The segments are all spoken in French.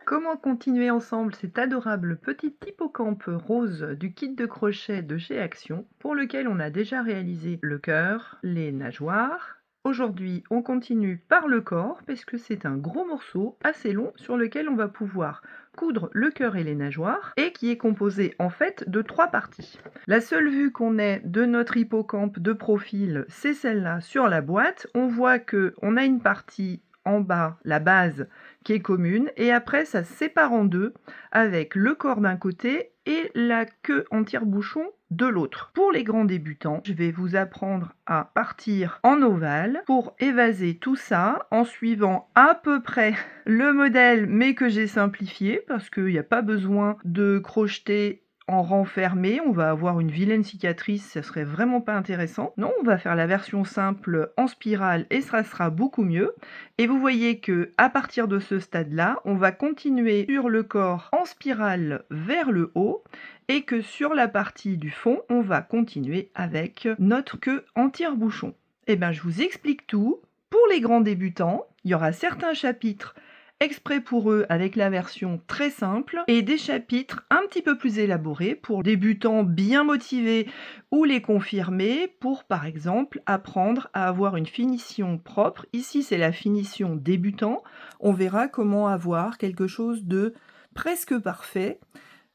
Comment continuer ensemble cet adorable petit hippocampe rose du kit de crochet de chez Action, pour lequel on a déjà réalisé le cœur, les nageoires. Aujourd'hui, on continue par le corps, parce que c'est un gros morceau assez long sur lequel on va pouvoir coudre le cœur et les nageoires, et qui est composé en fait de 3 parties. La seule vue qu'on ait de notre hippocampe de profil, c'est celle-là sur la boîte. On voit qu'on a une partie en bas, la base, qui est commune, et après ça se sépare en deux avec le corps d'un côté et la queue en tire-bouchon de l'autre. Pour les grands débutants, je vais vous apprendre à partir en ovale pour évaser tout ça en suivant à peu près le modèle, mais que j'ai simplifié parce qu'il n'y a pas besoin de crocheter en renfermé, on va avoir une vilaine cicatrice, ça serait vraiment pas intéressant. Non, on va faire la version simple en spirale et ça sera beaucoup mieux. Et vous voyez que à partir de ce stade-là, on va continuer sur le corps en spirale vers le haut et que sur la partie du fond, on va continuer avec notre queue en tire-bouchon. Eh bien, je vous explique tout. Pour les grands débutants, il y aura certains chapitres exprès pour eux avec la version très simple et des chapitres un petit peu plus élaborés pour débutants bien motivés ou les confirmés pour par exemple apprendre à avoir une finition propre. Ici c'est la finition débutant, on verra comment avoir quelque chose de presque parfait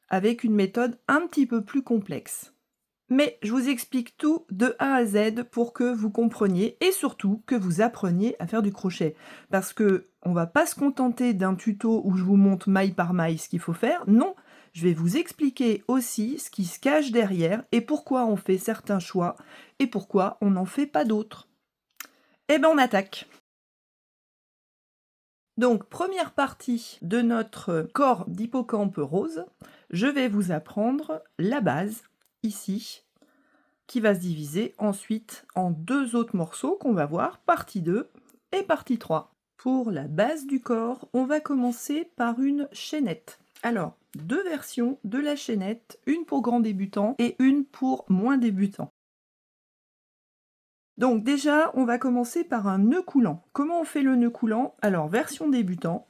avec une méthode un petit peu plus complexe. Mais je vous explique tout de A à Z pour que vous compreniez et surtout que vous appreniez à faire du crochet. Parce que on va pas se contenter d'un tuto où je vous montre maille par maille ce qu'il faut faire. Non, je vais vous expliquer aussi ce qui se cache derrière et pourquoi on fait certains choix et pourquoi on n'en fait pas d'autres. Eh ben on attaque. Donc première partie de notre corps d'hippocampe rose, je vais vous apprendre la base ici, qui va se diviser ensuite en 2 autres morceaux qu'on va voir, partie 2 et partie 3. Pour la base du corps, on va commencer par une chaînette. Alors, 2 versions de la chaînette, une pour grands débutants et une pour moins débutants. Donc déjà, on va commencer par un nœud coulant. Comment on fait le nœud coulant? Alors, version débutant,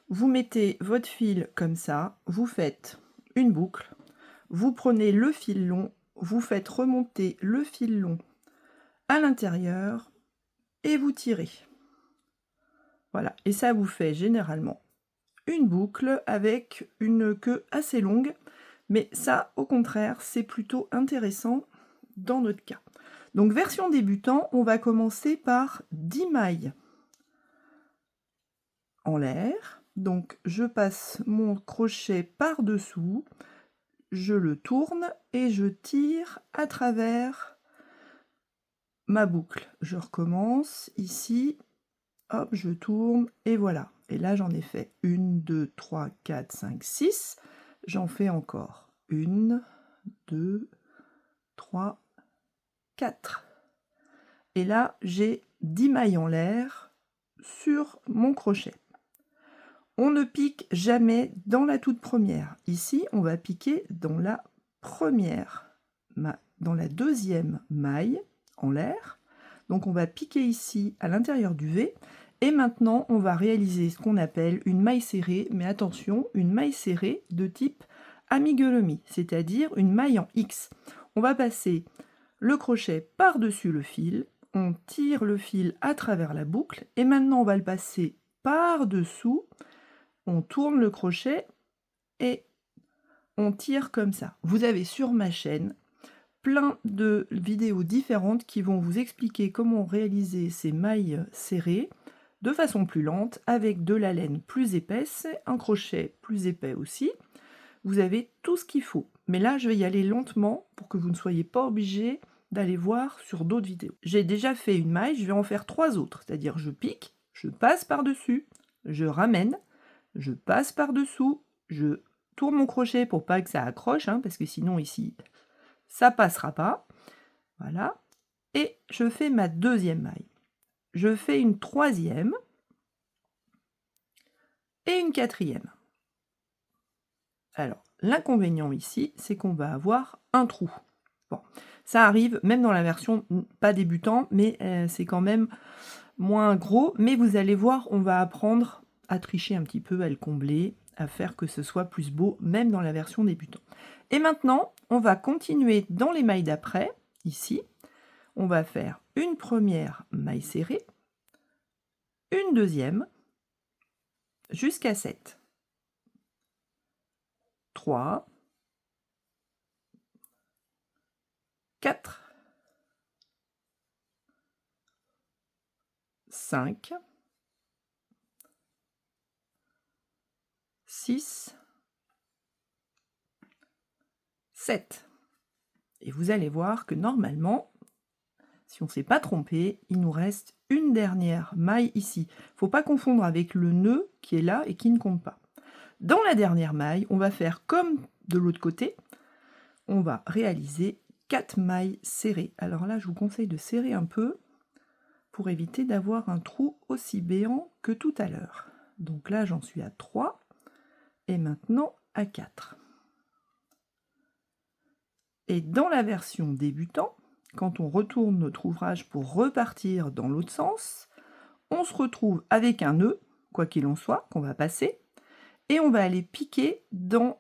vous mettez votre fil comme ça, vous faites une boucle, vous prenez le fil long, vous faites remonter le fil long à l'intérieur et vous tirez. Voilà, et ça vous fait généralement une boucle avec une queue assez longue, mais ça, au contraire, c'est plutôt intéressant dans notre cas. Donc, version débutant, on va commencer par 10 mailles en l'air. Donc, je passe mon crochet par-dessous, je le tourne et je tire à travers ma boucle. Je recommence ici, hop, je tourne et voilà. Et là, j'en ai fait 1, 2, 3, 4, 5, 6. J'en fais encore 1, 2, 3, 4. Et là, j'ai 10 mailles en l'air sur mon crochet. On ne pique jamais dans la toute première. Ici, on va piquer dans la première, dans la deuxième maille en l'air. Donc, on va piquer ici à l'intérieur du V. Et maintenant, on va réaliser ce qu'on appelle une maille serrée. Mais attention, une maille serrée de type amigurumi, c'est-à-dire une maille en X. On va passer le crochet par-dessus le fil. On tire le fil à travers la boucle. Et maintenant, on va le passer par-dessous. On tourne le crochet et on tire comme ça. Vous avez sur ma chaîne plein de vidéos différentes qui vont vous expliquer comment réaliser ces mailles serrées de façon plus lente, avec de la laine plus épaisse, un crochet plus épais aussi. Vous avez tout ce qu'il faut. Mais là, je vais y aller lentement pour que vous ne soyez pas obligés d'aller voir sur d'autres vidéos. J'ai déjà fait une maille, je vais en faire 3 autres. C'est-à-dire je pique, je passe par-dessus, je ramène, je passe par-dessous, je tourne mon crochet pour pas que ça accroche, parce que sinon ici, ça passera pas. Voilà. Et je fais ma deuxième maille. Je fais une troisième et une quatrième. Alors, l'inconvénient ici, c'est qu'on va avoir un trou. Bon, ça arrive même dans la version pas débutant, mais c'est quand même moins gros. Mais vous allez voir, on va apprendre à tricher un petit peu, à le combler à faire que ce soit plus beau, même dans la version débutant. Et maintenant, on va continuer dans les mailles d'après, ici. On va faire une première maille serrée, une deuxième, jusqu'à 7. 3, 4, 5, 6, 7. Et vous allez voir que normalement, si on ne s'est pas trompé, il nous reste une dernière maille ici. Il ne faut pas confondre avec le nœud qui est là et qui ne compte pas. Dans la dernière maille, on va faire comme de l'autre côté. On va réaliser 4 mailles serrées. Alors là, je vous conseille de serrer un peu pour éviter d'avoir un trou aussi béant que tout à l'heure. Donc là, j'en suis à 3 et maintenant à 4. Et dans la version débutant, quand on retourne notre ouvrage pour repartir dans l'autre sens, on se retrouve avec un nœud, quoi qu'il en soit, qu'on va passer, et on va aller piquer dans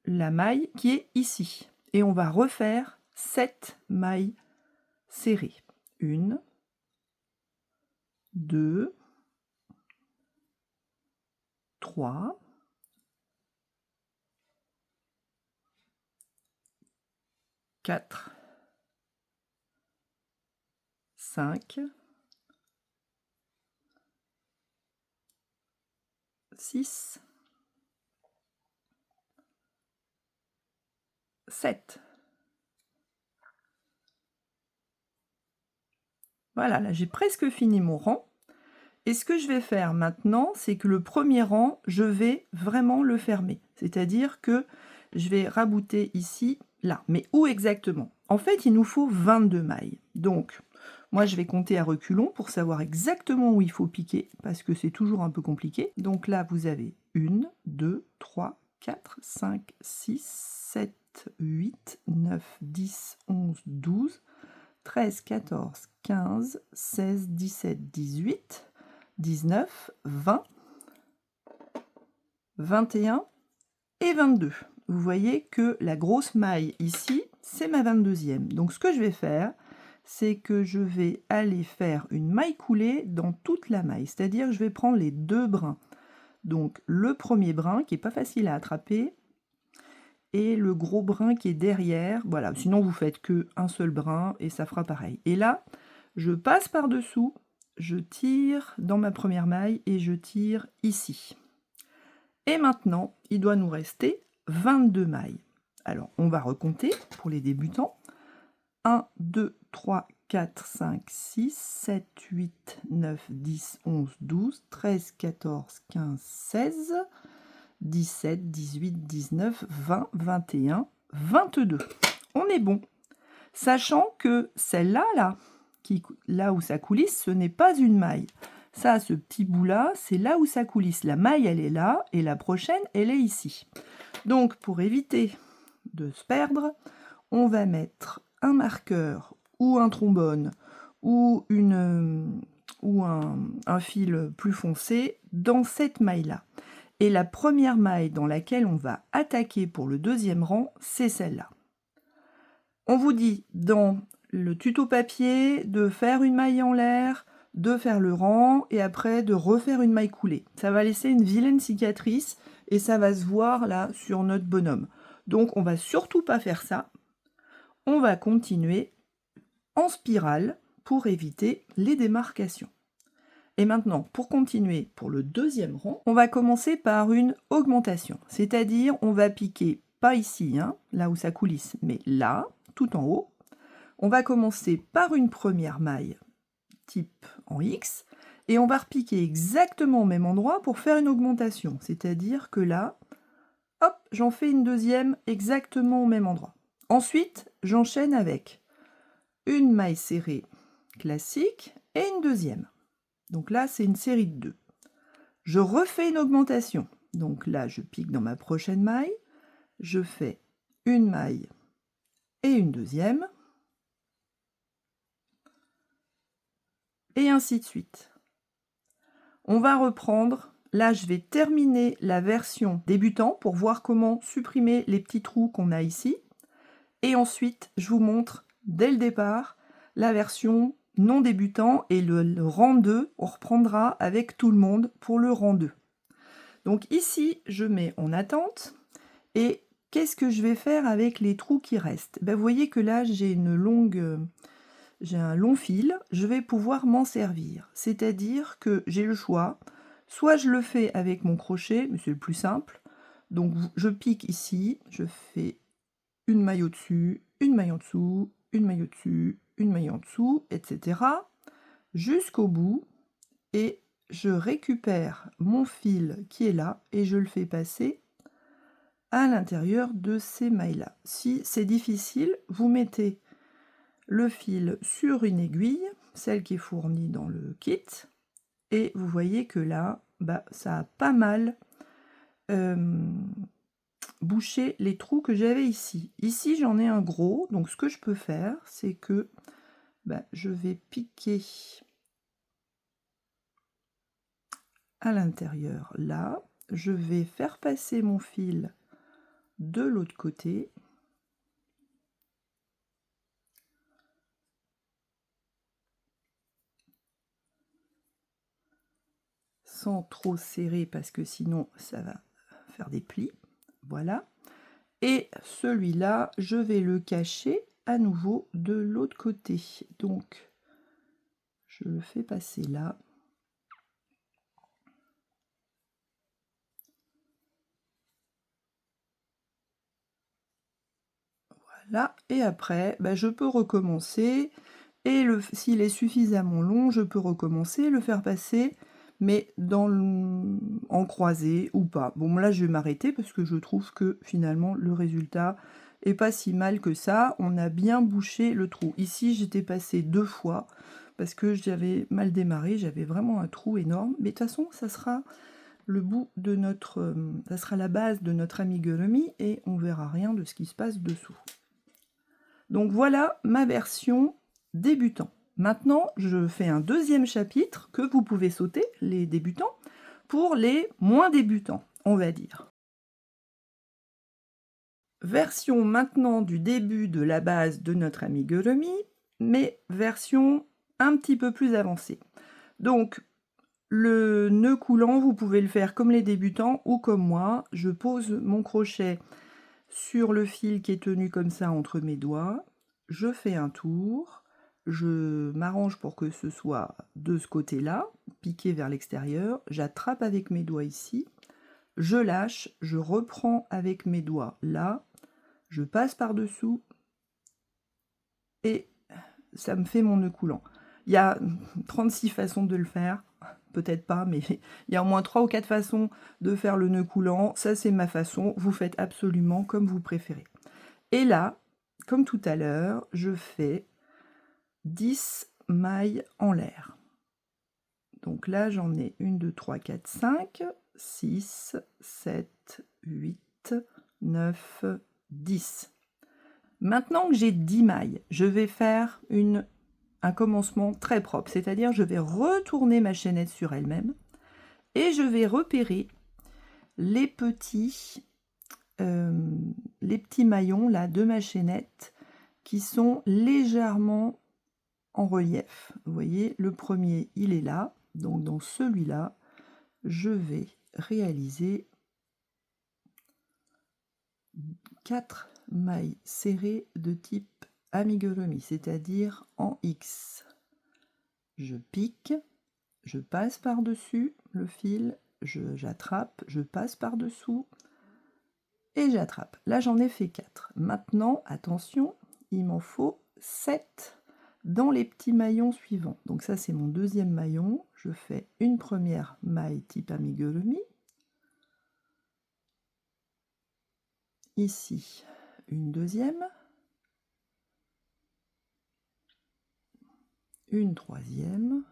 la maille qui est ici. Et on va refaire 7 mailles serrées. 1, 2, 3, 4, 5, 6, 7. Voilà, là j'ai presque fini mon rang. Et ce que je vais faire maintenant, c'est que le premier rang, je vais vraiment le fermer. C'est-à-dire que je vais rabouter ici, là. Mais où exactement? En fait, il nous faut 22 mailles. Donc, moi, je vais compter à reculons pour savoir exactement où il faut piquer, parce que c'est toujours un peu compliqué. Donc là, vous avez 1, 2, 3, 4, 5, 6, 7, 8, 9, 10, 11, 12, 13, 14, 15, 16, 17, 18... 19, 20, 21 et 22. Vous voyez que la grosse maille ici, c'est ma 22e. Donc ce que je vais faire, c'est que je vais aller faire une maille coulée dans toute la maille. C'est-à-dire que je vais prendre les 2 brins. Donc le premier brin qui n'est pas facile à attraper et le gros brin qui est derrière. Voilà, sinon vous faites que un seul brin et ça fera pareil. Et là, je passe par-dessous. Je tire dans ma première maille et je tire ici. Et maintenant, il doit nous rester 22 mailles. Alors, on va recompter pour les débutants. 1, 2, 3, 4, 5, 6, 7, 8, 9, 10, 11, 12, 13, 14, 15, 16, 17, 18, 19, 20, 21, 22. On est bon. Sachant que celle-là, là où ça coulisse, ce n'est pas une maille. Ça, ce petit bout-là, c'est là où ça coulisse. La maille, elle est là, et la prochaine, elle est ici. Donc, pour éviter de se perdre, on va mettre un marqueur, ou un trombone, ou un fil plus foncé dans cette maille-là. Et la première maille dans laquelle on va attaquer pour le deuxième rang, c'est celle-là. On vous dit dans le tuto papier de faire une maille en l'air, de faire le rang et après de refaire une maille coulée. Ça va laisser une vilaine cicatrice et ça va se voir là sur notre bonhomme. Donc on va surtout pas faire ça. On va continuer en spirale pour éviter les démarcations. Et maintenant, pour continuer pour le deuxième rang, on va commencer par une augmentation. C'est-à-dire, on va piquer pas ici, hein, là où ça coulisse, mais là, tout en haut. On va commencer par une première maille type en X et on va repiquer exactement au même endroit pour faire une augmentation. C'est-à-dire que là, hop, j'en fais une deuxième exactement au même endroit. Ensuite, j'enchaîne avec une maille serrée classique et une deuxième. Donc là, c'est une série de 2. Je refais une augmentation. Donc là, je pique dans ma prochaine maille. Je fais une maille et une deuxième. Et ainsi de suite. On va reprendre là, je vais terminer la version débutant pour voir comment supprimer les petits trous qu'on a ici. Et ensuite, je vous montre dès le départ la version non débutant et le rang 2, on reprendra avec tout le monde pour le rang 2. Donc ici, je mets en attente et qu'est-ce que je vais faire avec les trous qui restent? Ben, vous voyez que là, j'ai un long fil, je vais pouvoir m'en servir. C'est-à-dire que j'ai le choix, soit je le fais avec mon crochet, mais c'est le plus simple. Donc je pique ici, je fais une maille au-dessus, une maille en dessous, une maille au-dessus, une maille en dessous, etc. jusqu'au bout, et je récupère mon fil qui est là et je le fais passer à l'intérieur de ces mailles-là. Si c'est difficile, vous mettez le fil sur une aiguille, celle qui est fournie dans le kit, et vous voyez que là, bah, ça a pas mal bouché les trous que j'avais ici. Ici, j'en ai un gros, donc ce que je peux faire, c'est que bah, je vais piquer à l'intérieur là, je vais faire passer mon fil de l'autre côté. Sans trop serrer parce que sinon ça va faire des plis. Voilà. Et celui-là, je vais le cacher à nouveau de l'autre côté. Donc, je le fais passer là. Voilà. Et après, bah, je peux recommencer. Et s'il est suffisamment long, je peux recommencer, le faire passer, mais en croisée ou pas. Bon, là, je vais m'arrêter parce que je trouve que finalement, le résultat est pas si mal que ça. On a bien bouché le trou. Ici, j'étais passée 2 fois parce que j'avais mal démarré. J'avais vraiment un trou énorme. Mais de toute façon, ça sera le bout de ça sera la base de notre amigurumi et on verra rien de ce qui se passe dessous. Donc voilà ma version débutant. Maintenant, je fais un deuxième chapitre que vous pouvez sauter, les débutants, pour les moins débutants, on va dire. Version maintenant du début de la base de notre amigurumi, mais version un petit peu plus avancée. Donc, le nœud coulant, vous pouvez le faire comme les débutants ou comme moi. Je pose mon crochet sur le fil qui est tenu comme ça entre mes doigts. Je fais un tour, je m'arrange pour que ce soit de ce côté-là, piqué vers l'extérieur, j'attrape avec mes doigts ici, je lâche, je reprends avec mes doigts là, je passe par-dessous et ça me fait mon nœud coulant. Il y a 36 façons de le faire, peut-être pas, mais il y a au moins 3 ou 4 façons de faire le nœud coulant. Ça, c'est ma façon, vous faites absolument comme vous préférez. Et là, comme tout à l'heure, je fais 10 mailles en l'air. Donc là, j'en ai 1, 2, 3, 4, 5, 6, 7, 8, 9, 10. Maintenant que j'ai 10 mailles, je vais faire un commencement très propre, c'est-à-dire je vais retourner ma chaînette sur elle-même et je vais repérer les petits maillons là de ma chaînette qui sont légèrement en relief. Vous voyez, le premier, il est là. Donc dans celui-là, je vais réaliser 4 mailles serrées de type amigurumi, c'est-à-dire en X. Je pique, je passe par-dessus le fil, j'attrape, je passe par-dessous et j'attrape. Là, j'en ai fait 4. Maintenant, attention, il m'en faut 7 dans les petits maillons suivants. Donc ça, c'est mon deuxième maillon. Je fais une première maille type amigurumi. Ici, une deuxième. Une troisième.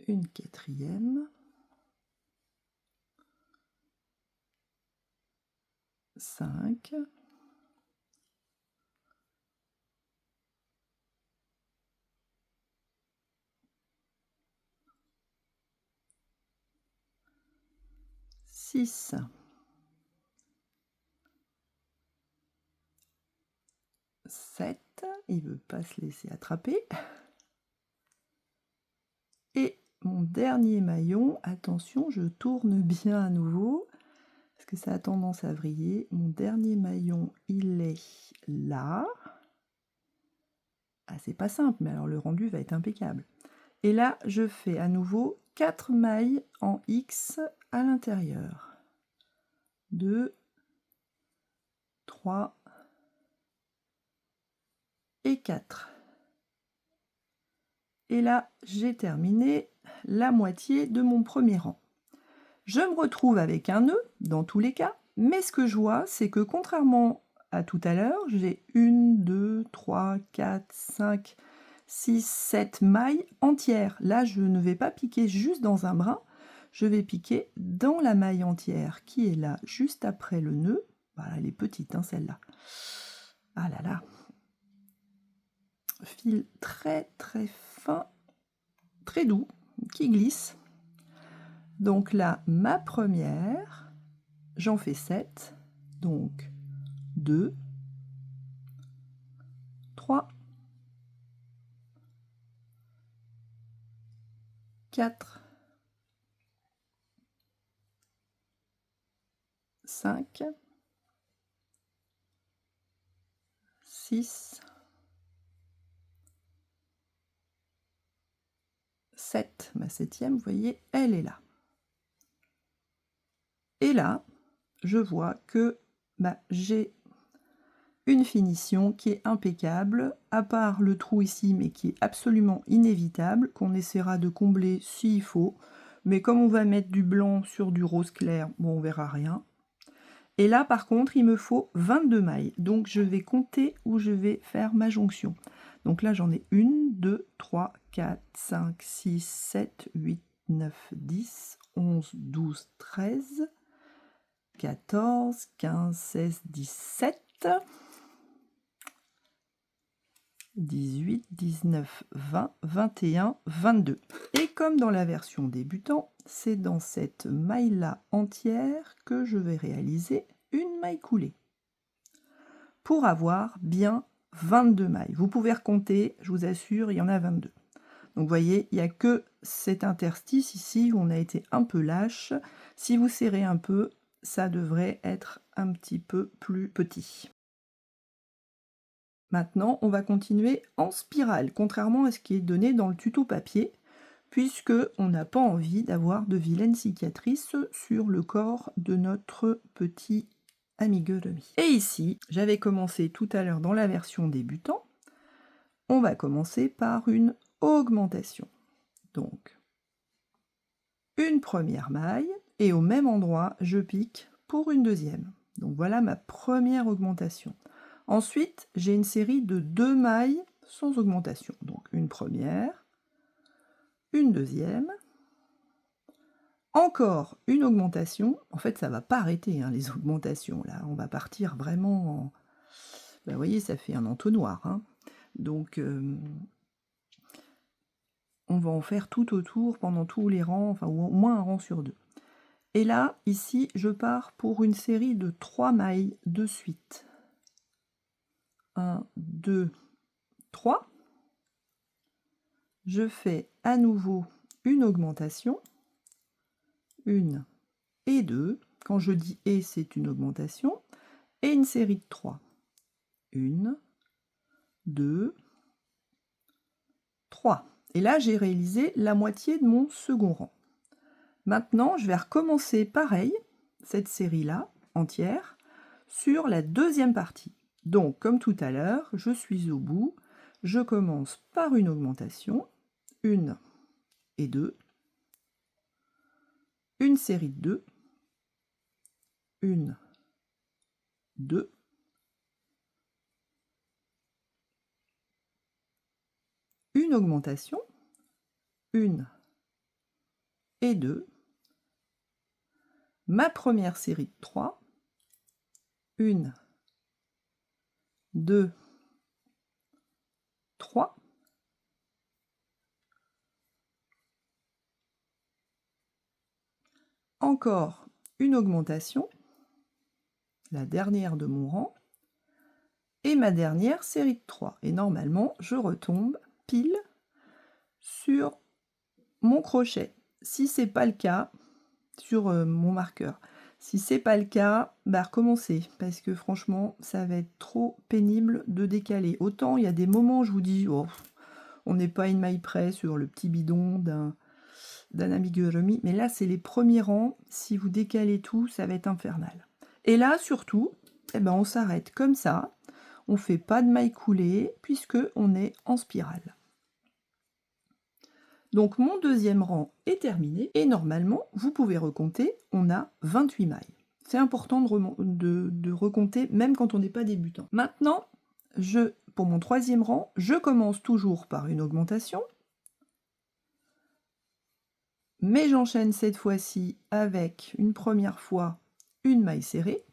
Une quatrième. 5. 6, 7, il ne veut pas se laisser attraper. Et mon dernier maillon, attention, je tourne bien à nouveau, parce que ça a tendance à vriller. Mon dernier maillon, il est là. Ah, c'est pas simple, mais alors le rendu va être impeccable. Et là, je fais à nouveau 4 mailles en X à l'intérieur. 2, 3 et 4. Et là, j'ai terminé la moitié de mon premier rang. Je me retrouve avec un nœud dans tous les cas, mais ce que je vois, c'est que contrairement à tout à l'heure, j'ai 1, 2, 3, 4, 5, 6, 7 mailles entières. Là, je ne vais pas piquer juste dans un brin, je vais piquer dans la maille entière qui est là, juste après le nœud. Voilà, elle est petite, hein, celle-là. Ah là là. Fil très très fin, très doux, qui glisse. Donc là, ma première, j'en fais 7, donc 2, 3, 4, 5, 6, 7. Ma septième, vous voyez, elle est là. Et là, je vois que j'ai une finition qui est impeccable, à part le trou ici, mais qui est absolument inévitable, qu'on essaiera de combler s'il faut. Mais comme on va mettre du blanc sur du rose clair, bon, on verra rien. Et là, par contre, il me faut 22 mailles. Donc, je vais compter où je vais faire ma jonction. Donc là, j'en ai 1, 2, 3, 4, 5, 6, 7, 8, 9, 10, 11, 12, 13, 14, 15, 16, 17, 18, 19, 20, 21, 22. Et comme dans la version débutant, c'est dans cette maille-là entière que je vais réaliser une maille coulée pour avoir bien 22 mailles. Vous pouvez recompter, je vous assure, il y en a 22. Donc vous voyez, il n'y a que cet interstice ici où on a été un peu lâche. Si vous serrez un peu, ça devrait être un petit peu plus petit. Maintenant, on va continuer en spirale, contrairement à ce qui est donné dans le tuto papier, puisque on n'a pas envie d'avoir de vilaines cicatrices sur le corps de notre petit amigurumi. Et ici, j'avais commencé tout à l'heure dans la version débutant, on va commencer par une augmentation. Donc, une première maille, et au même endroit, je pique pour une deuxième. Donc voilà ma première augmentation. Ensuite, j'ai une série de 2 mailles sans augmentation. Donc une première, une deuxième, encore une augmentation. En fait, ça ne va pas arrêter, hein, les augmentations. Là, on va partir vraiment en... Ben, vous voyez, ça fait un entonnoir. Hein. Donc, on va en faire tout autour, pendant tous les rangs, enfin, au moins un rang sur 2. Et là, ici, je pars pour une série de 3 mailles de suite. 1, 2, 3. Je fais à nouveau une augmentation. 1 et 2. Quand je dis « et », c'est une augmentation. Et une série de 3. 1, 2, 3. Et là, j'ai réalisé la moitié de mon second rang. Maintenant, je vais recommencer pareil, cette série-là, entière, sur la deuxième partie. Donc, comme tout à l'heure, je suis au bout. Je commence par une augmentation. 1 et 2. Une série de 2. 1, 2. Une augmentation. 1 et 2. Ma première série de 3. 1, 2, 3. Encore une augmentation, la dernière de mon rang, et ma dernière série de 3. Et normalement, je retombe pile sur mon crochet. Si c'est pas le cas, sur mon marqueur. Si c'est pas le cas, bah recommencez, parce que franchement, ça va être trop pénible de décaler. Autant il y a des moments où je vous dis, oh, on n'est pas une maille près sur le petit bidon d'un amigurumi, mais là c'est les premiers rangs, si vous décalez tout, ça va être infernal. Et là surtout, eh ben, on s'arrête comme ça, on fait pas de maille coulée, puisque on est en spirale. Donc mon deuxième rang est terminé, et normalement, vous pouvez recompter, on a 28 mailles. C'est important de recompter, même quand on n'est pas débutant. Maintenant, pour mon troisième rang, je commence toujours par une augmentation, mais j'enchaîne cette fois-ci avec une première fois une maille serrée,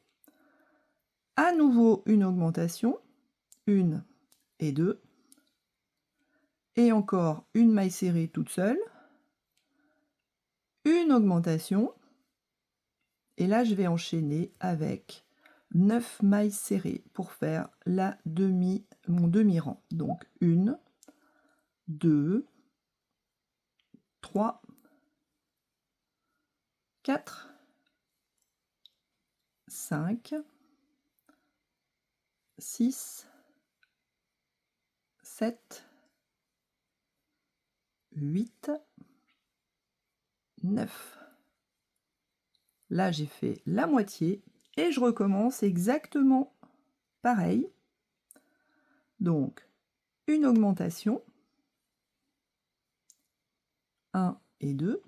à nouveau une augmentation, 1 et 2, et encore une maille serrée toute seule, une augmentation, et là je vais enchaîner avec 9 mailles serrées pour faire mon demi-rang. Donc 1, 2, 3, 4, 5, 6, 7, 8, 9. Là, j'ai fait la moitié et je recommence exactement pareil. Donc, une augmentation, 1 et 2.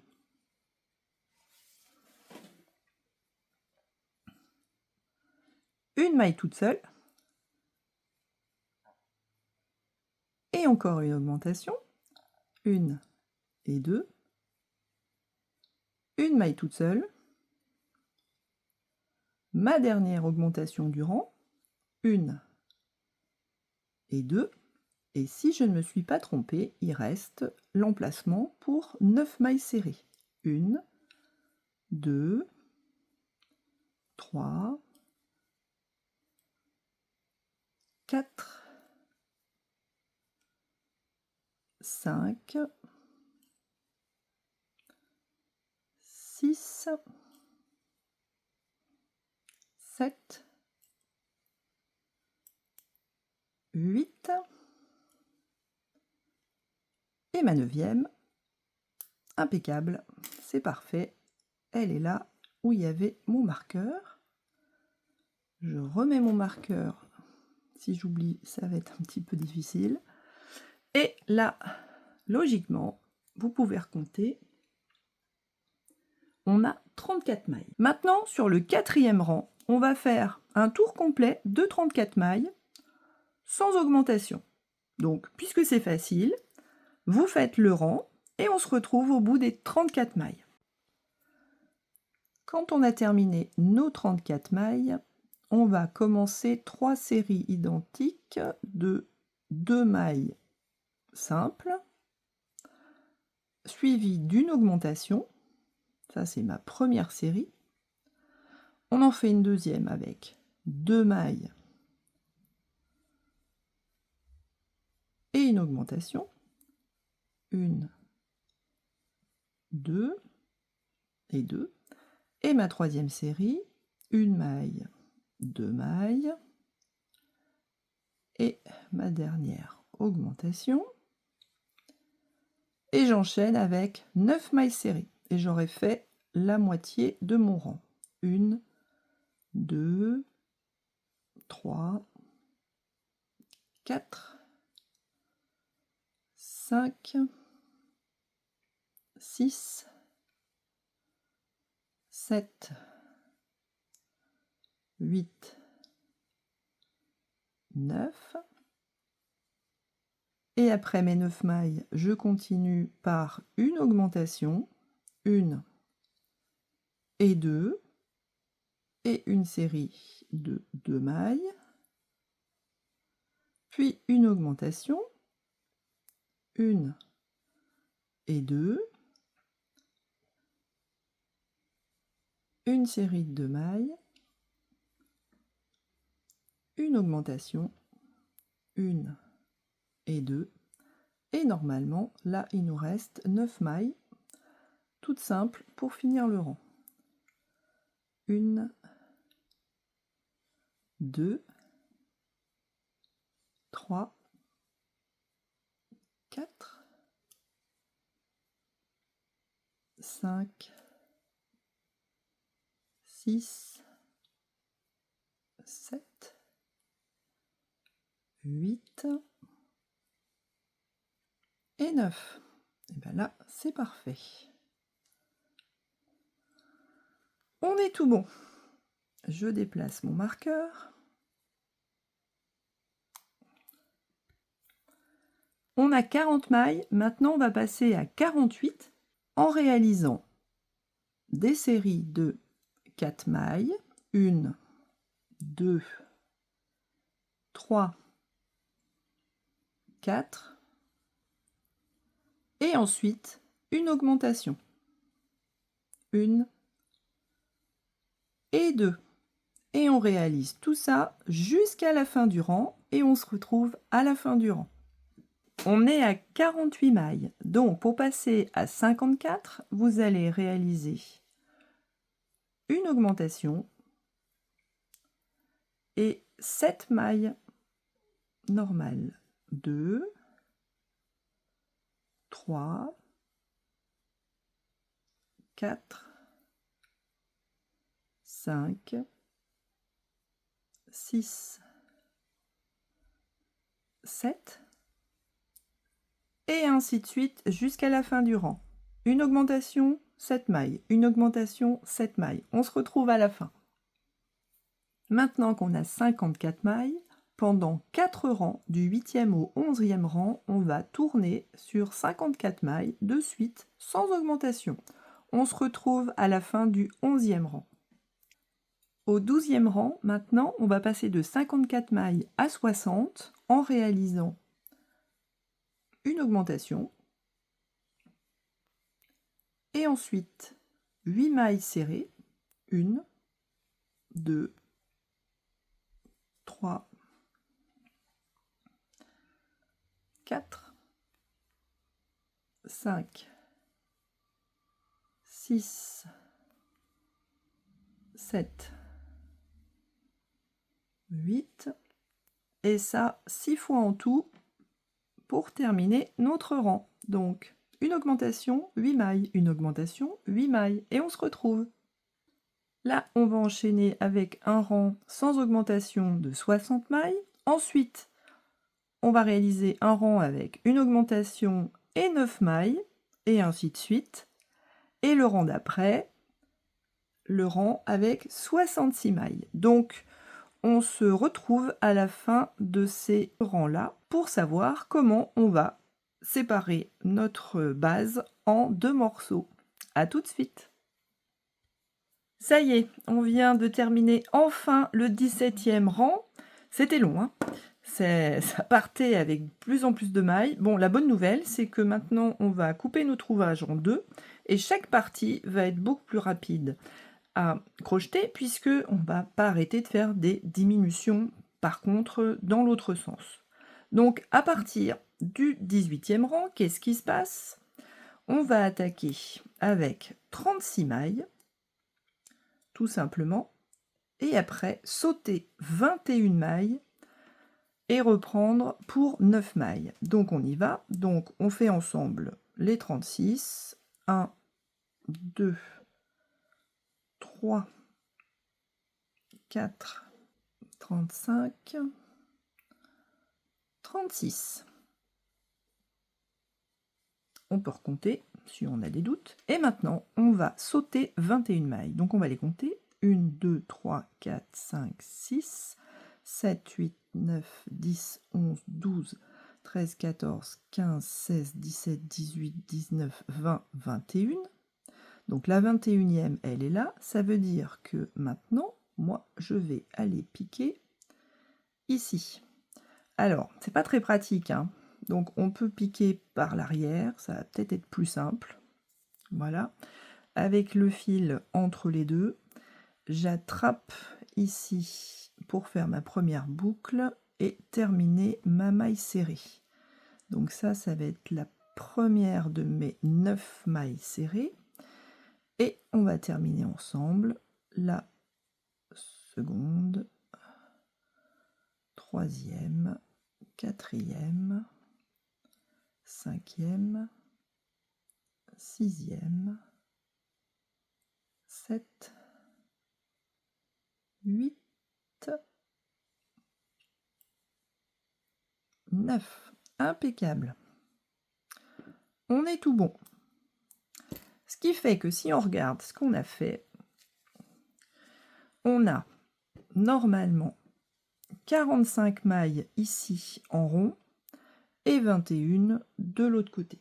Une maille toute seule. Et encore une augmentation, 1 et 2. Une maille toute seule. Ma dernière augmentation du rang, 1 et 2. Et si je ne me suis pas trompée, il reste l'emplacement pour 9 mailles serrées. 1, 2, 3, 4, 5, 6, 7, 8, et ma 9e, impeccable, c'est parfait, elle est là où il y avait mon marqueur. Je remets mon marqueur, si j'oublie ça va être un petit peu difficile. Et là, logiquement, vous pouvez recompter, on a 34 mailles. Maintenant, sur le 4e rang, on va faire un tour complet de 34 mailles, sans augmentation. Donc, puisque c'est facile, vous faites le rang, et on se retrouve au bout des 34 mailles. Quand on a terminé nos 34 mailles, on va commencer 3 séries identiques de 2 mailles simples, suivies d'une augmentation. Ça, c'est ma première série. On en fait une deuxième avec 2 mailles et une augmentation. 1, 2 et 2. Et ma troisième série, une maille, 2 mailles, et ma dernière augmentation. Et j'enchaîne avec 9 mailles serrées. Et j'aurai fait la moitié de mon rang. 1, 2, 3, 4, 5, 6, 7, 8, 9. Et après mes 9 mailles, je continue par une augmentation, 1 et 2, et une série de 2 mailles, puis une augmentation, 1 et 2, une série de 2 mailles, une augmentation, 1 et 2, et normalement, là, il nous reste 9 mailles, toutes simples pour finir le rang. 1, 2, 3, 4, 5, 6, 7, 8 et 9. Et bien là, c'est parfait. On est tout bon. Je déplace mon marqueur. On a 40 mailles, maintenant on va passer à 48 en réalisant des séries de 4 mailles, 1, 2, 3, 4, et ensuite une augmentation, 1 et 2. Et on réalise tout ça jusqu'à la fin du rang et on se retrouve à la fin du rang. On est à 48 mailles, donc pour passer à 54, vous allez réaliser une augmentation et 7 mailles normales. 2, 3, 4, 5, 6, 7, et ainsi de suite jusqu'à la fin du rang. Une augmentation, 7 mailles, une augmentation, 7 mailles. On se retrouve à la fin. Maintenant qu'on a 54 mailles, pendant 4 rangs, du 8e au 11e rang, on va tourner sur 54 mailles de suite, sans augmentation. On se retrouve à la fin du 11e rang. Au 12e rang, maintenant, on va passer de 54 mailles à 60 en réalisant une augmentation. Et ensuite, 8 mailles serrées, 1, 2, 3, 4, 5, 6, 7, 8, et ça 6 fois en tout pour terminer notre rang. Donc une augmentation, 8 mailles, une augmentation, 8 mailles, et on se retrouve. Là, on va enchaîner avec un rang sans augmentation de 60 mailles. Ensuite, on va réaliser un rang avec une augmentation et 9 mailles, et ainsi de suite. Et le rang d'après, le rang avec 66 mailles. Donc, on se retrouve à la fin de ces rangs-là pour savoir comment on va séparer notre base en 2 morceaux. À tout de suite. Ça y est, on vient de terminer enfin le 17e rang. C'était long, hein. Ça partait avec plus en plus de mailles. Bon, la bonne nouvelle, c'est que maintenant, on va couper nos trouvages en 2 et chaque partie va être beaucoup plus rapide à crocheter puisque on va pas arrêter de faire des diminutions par contre dans l'autre sens. Donc à partir du 18e rang, qu'est-ce qui se passe? On va attaquer avec 36 mailles, tout simplement, et après sauter 21 mailles et reprendre pour 9 mailles. Donc on y va, donc on fait ensemble les 36, 1, 2, 3, 4, 35, 36. On peut recompter si on a des doutes. Et maintenant, on va sauter 21 mailles. Donc on va les compter. 1, 2, 3, 4, 5, 6, 7, 8, 9, 10, 11, 12, 13, 14, 15, 16, 17, 18, 19, 20, 21. Donc la 21e, elle est là. Ça veut dire que maintenant, moi, je vais aller piquer ici. Alors, c'est pas très pratique, hein. Donc on peut piquer par l'arrière, ça va peut-être être plus simple. Voilà. Avec le fil entre les deux. j'attrape ici pour faire ma première boucle et terminer ma maille serrée. Donc ça va être la première de mes 9 mailles serrées. Et on va terminer ensemble la seconde, troisième, quatrième, cinquième, sixième, 7, 8, 9. Impeccable. On est tout bon. Ce qui fait que si on regarde ce qu'on a fait, on a normalement 45 mailles ici en rond et 21 de l'autre côté.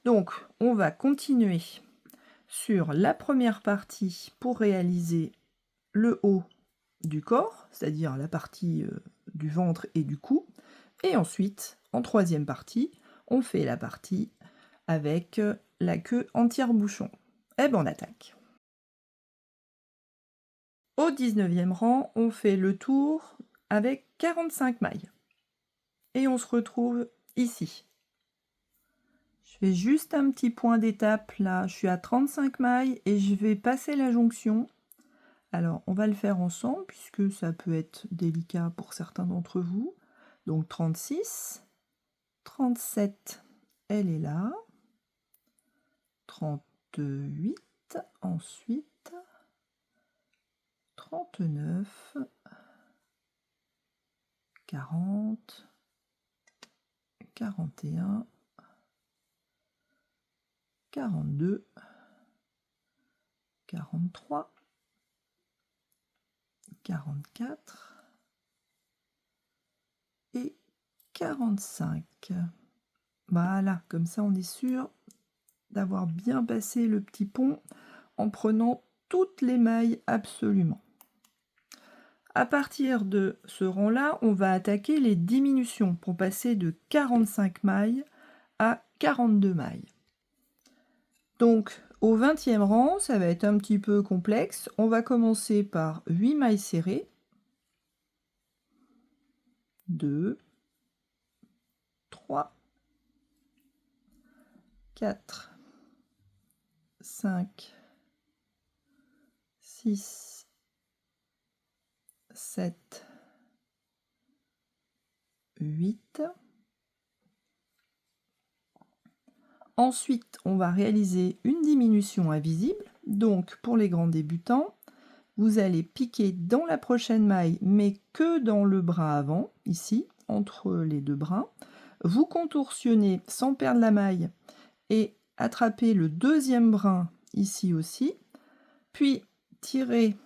Donc, on va continuer sur la première partie pour réaliser le haut du corps, c'est-à-dire la partie du ventre et du cou. Et ensuite, en troisième partie, on fait la partie avec la queue en tire-bouchon. Et ben on attaque. Au 19e rang, on fait le tour avec 45 mailles. Et on se retrouve ici. Je fais juste un petit point d'étape là, je suis à 35 mailles et je vais passer la jonction. Alors, on va le faire ensemble puisque ça peut être délicat pour certains d'entre vous. Donc 36, 37, elle est là. 38, ensuite 39, 40, 41, 42, 43, 44 et 45. Voilà, comme ça on est sûr d'avoir bien passé le petit pont en prenant toutes les mailles absolument. À partir de ce rang-là, on va attaquer les diminutions pour passer de 45 mailles à 42 mailles. Donc, au 20e rang, ça va être un petit peu complexe. On va commencer par 8 mailles serrées. 2, 3, 4, 5, 6, 7, 8. Ensuite, on va réaliser une diminution invisible. Donc, pour les grands débutants, vous allez piquer dans la prochaine maille, mais que dans le brin avant, ici, entre les deux brins. Vous contorsionnez sans perdre la maille et attrapez le deuxième brin ici aussi. Puis, tirez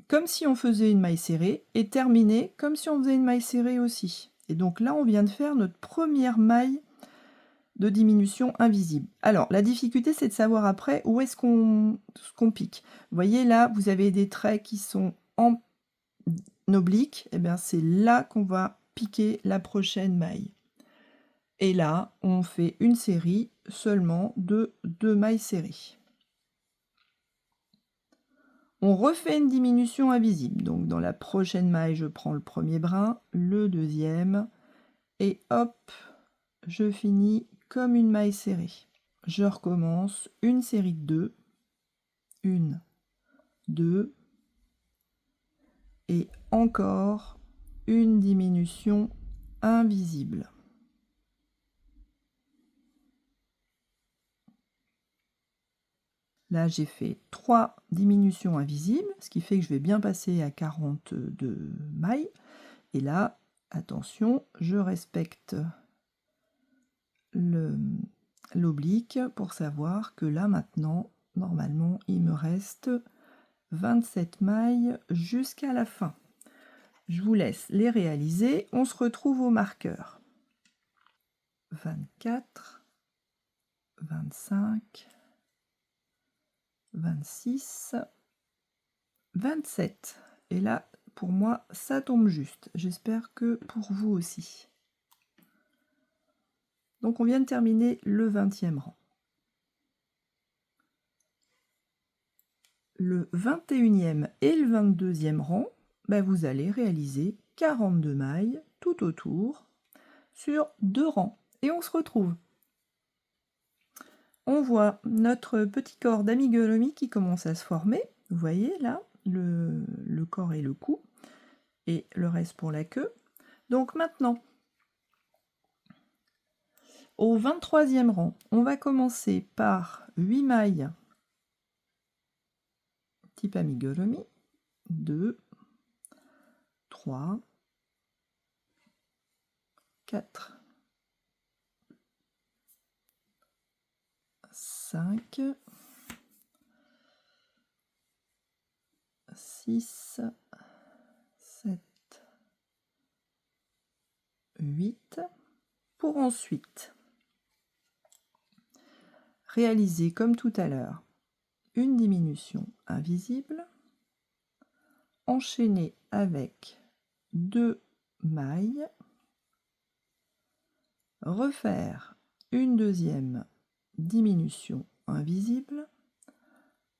comme si on faisait une maille serrée et terminez comme si on faisait une maille serrée aussi. Et donc là, on vient de faire notre première maille de diminution invisible. Alors, la difficulté, c'est de savoir après où est-ce qu'on pique. Vous voyez là, vous avez des traits qui sont en oblique. Et bien, c'est là qu'on va piquer la prochaine maille. Et là, on fait une série seulement de 2 mailles serrées. On refait une diminution invisible. Donc, dans la prochaine maille, je prends le premier brin, le deuxième, et hop, je finis comme une maille serrée. Je recommence une série de 2, 1, 2, et encore une diminution invisible. Là, j'ai fait 3 diminutions invisibles, ce qui fait que je vais bien passer à 42 mailles. Et là, attention, je respecte l'oblique pour savoir que là, maintenant, normalement, il me reste 27 mailles jusqu'à la fin. Je vous laisse les réaliser. On se retrouve au marqueur. 24, 25, 26, 27. Et là, pour moi, ça tombe juste. J'espère que pour vous aussi. Donc, on vient de terminer le 20e rang. le 21e et le 22e rang, vous allez réaliser 42 mailles tout autour sur 2 rangs. Et on se retrouve. On voit notre petit corps d'amigurumi qui commence à se former. Vous voyez là, le corps et le cou, et le reste pour la queue. Donc maintenant, au 23e rang, on va commencer par 8 mailles type amigurumi. 2, 3, 4, 5, 6, 7, 8, pour ensuite réaliser comme tout à l'heure une diminution invisible, enchaîner avec 2 mailles, refaire une deuxième diminution invisible,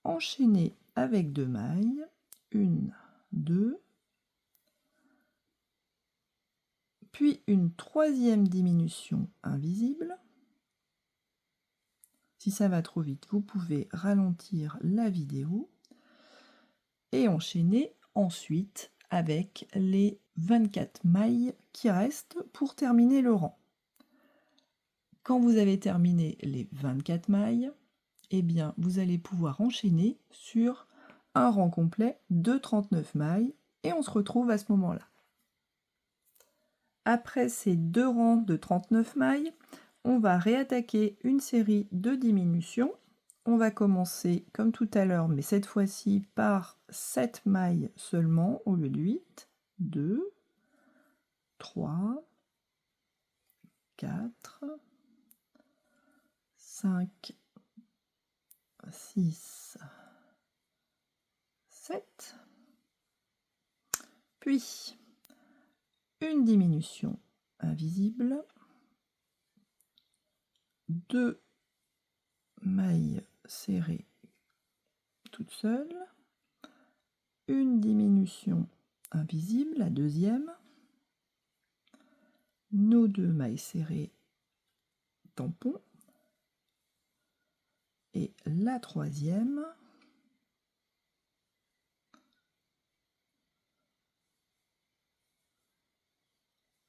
enchaîner avec 2 mailles, 1, 2, puis une troisième diminution invisible. Si ça va trop vite, vous pouvez ralentir la vidéo et enchaîner ensuite avec les 24 mailles qui restent pour terminer le rang. Quand vous avez terminé les 24 mailles, eh bien, vous allez pouvoir enchaîner sur un rang complet de 39 mailles et on se retrouve à ce moment-là. Après ces 2 rangs de 39 mailles, on va réattaquer une série de diminutions. On va commencer comme tout à l'heure, mais cette fois-ci par 7 mailles seulement au lieu de 8. 2, 3, 4, 5, 6, 7. Puis, une diminution invisible. 2 mailles serrées toutes seules, une diminution invisible, la deuxième, nos 2 mailles serrées tampon, et la troisième,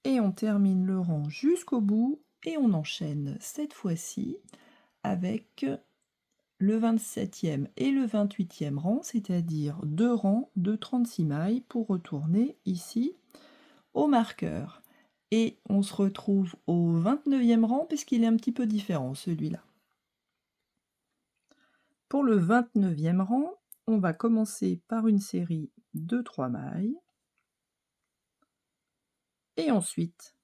et on termine le rang jusqu'au bout, et on enchaîne cette fois-ci avec le 27e et le 28e rang, c'est-à-dire 2 rangs de 36 mailles pour retourner ici au marqueur. Et on se retrouve au 29e rang puisqu'il est un petit peu différent celui-là. Pour le 29e rang, on va commencer par une série de 3 mailles et ensuite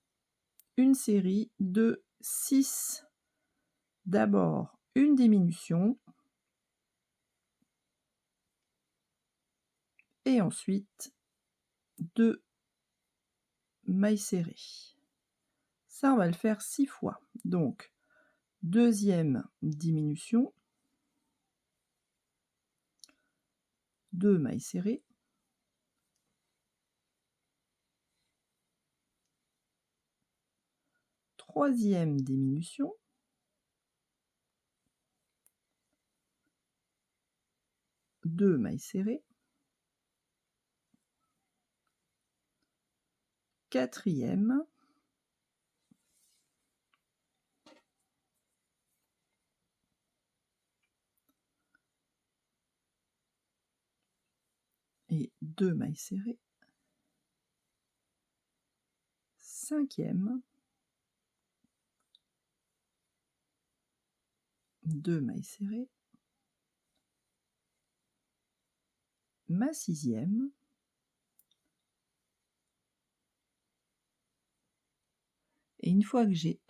une série de 6. D'abord une diminution et ensuite 2 mailles serrées. Ça, on va le faire 6 fois. Donc, deuxième diminution, 2 mailles serrées, troisième diminution, 2 mailles serrées, quatrième, et 2 mailles serrées, cinquième, 2 mailles serrées, ma sixième, et une fois que j'ai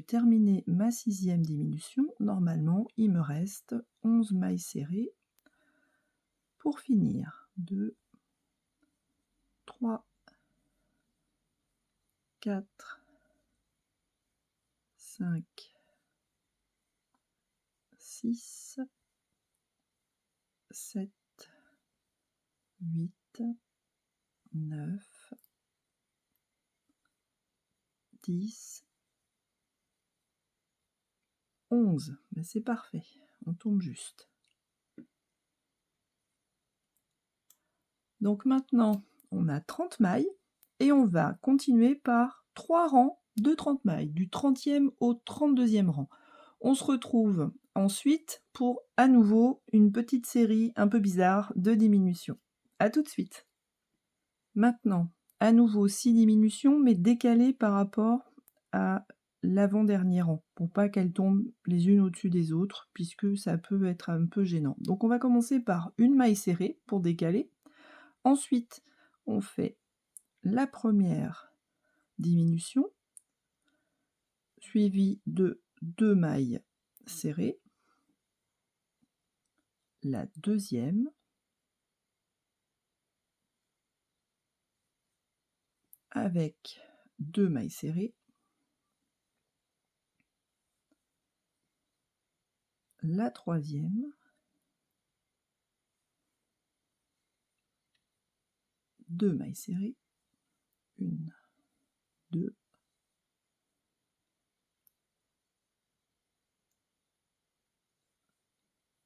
terminé ma sixième diminution, normalement il me reste 11 mailles serrées pour finir. 2, 3, 4, 5, 6, 7, 8, 9, 10, 11. Ben c'est parfait, on tombe juste. Donc maintenant, on a 30 mailles et on va continuer par 3 rangs de 30 mailles, du 30e au 32e rang. On se retrouve ensuite pour à nouveau une petite série un peu bizarre de diminutions. A tout de suite. Maintenant, à nouveau 6 diminutions, mais décalées par rapport à l'avant-dernier rang, pour pas qu'elles tombent les unes au-dessus des autres, puisque ça peut être un peu gênant. Donc on va commencer par une maille serrée pour décaler. Ensuite, on fait la première diminution, suivie de 2 mailles serrées, la deuxième, avec 2 mailles serrées, la troisième, 2 mailles serrées, 1, 2,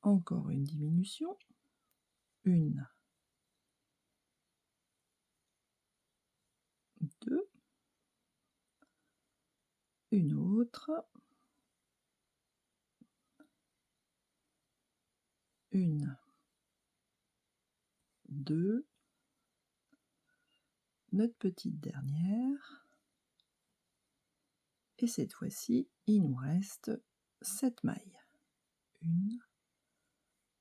encore une diminution, 1, 2, une autre, 1, 2, notre petite dernière, et cette fois-ci, il nous reste 7 mailles. 1,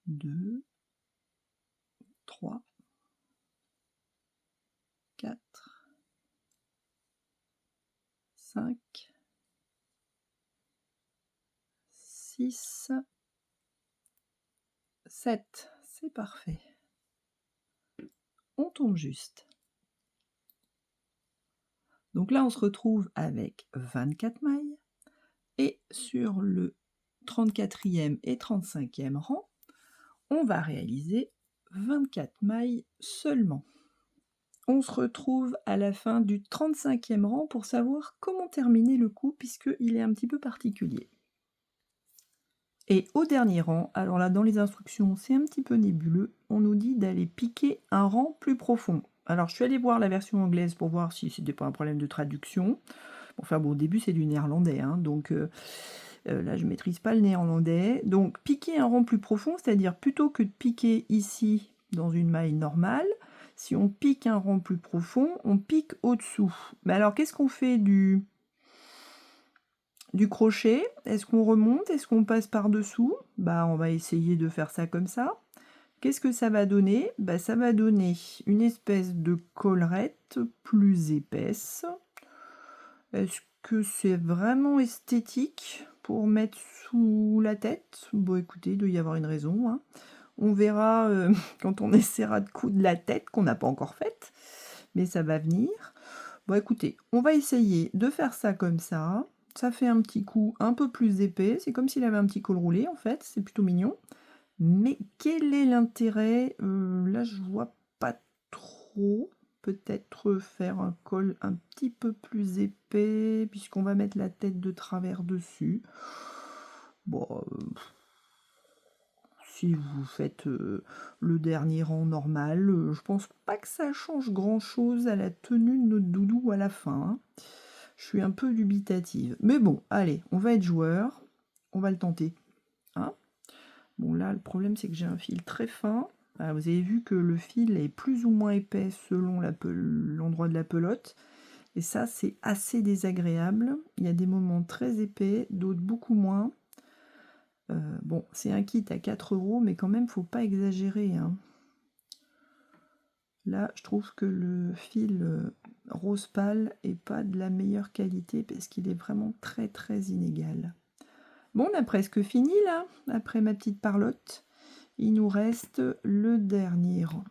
2, 3, 4, 5, 6, 7. C'est parfait. On tombe juste. Donc là, on se retrouve avec 24 mailles. Et sur le 34e et 35e rang, on va réaliser 24 mailles seulement. On se retrouve à la fin du 35e rang pour savoir comment terminer le coup, puisqu'il est un petit peu particulier. Et au dernier rang, alors là dans les instructions c'est un petit peu nébuleux, on nous dit d'aller piquer un rang plus profond. Alors je suis allée voir la version anglaise pour voir si c'était pas un problème de traduction. Enfin bon, au début c'est du néerlandais, hein, donc là je maîtrise pas le néerlandais. Donc piquer un rang plus profond, c'est-à-dire plutôt que de piquer ici dans une maille normale, si on pique un rang plus profond, on pique au-dessous. Mais alors qu'est-ce qu'on fait du crochet? Est-ce qu'on remonte? Est-ce qu'on passe par-dessous? Bah on va essayer de faire ça comme ça. Qu'est-ce que ça va donner? Bah ça va donner une espèce de collerette plus épaisse. Est-ce que c'est vraiment esthétique pour mettre sous la tête? Bon écoutez, il doit y avoir une raison, hein. On verra quand on essaiera de coudre la tête, qu'on n'a pas encore faite, mais ça va venir. Bon écoutez, on va essayer de faire ça comme ça. Ça fait un petit coup un peu plus épais, c'est comme s'il avait un petit col roulé en fait, c'est plutôt mignon. Mais quel est l'intérêt? Là je vois pas trop. Peut-être faire un col un petit peu plus épais, puisqu'on va mettre la tête de travers dessus. Bon, si vous faites le dernier rang normal, je pense pas que ça change grand chose à la tenue de notre doudou à la fin, hein. Je suis un peu dubitative. Mais bon, allez, on va être joueur. On va le tenter, hein. Bon là, le problème c'est que j'ai un fil très fin. Ah, vous avez vu que le fil est plus ou moins épais selon l'endroit de la pelote. Et ça, c'est assez désagréable. Il y a des moments très épais, d'autres beaucoup moins. Bon, c'est un kit à 4 €, mais quand même, faut pas exagérer, hein. Là, je trouve que le fil rose pâle est pas de la meilleure qualité parce qu'il est vraiment très très inégal. Bon, on a presque fini là, après ma petite parlotte. Il nous reste le dernier rang.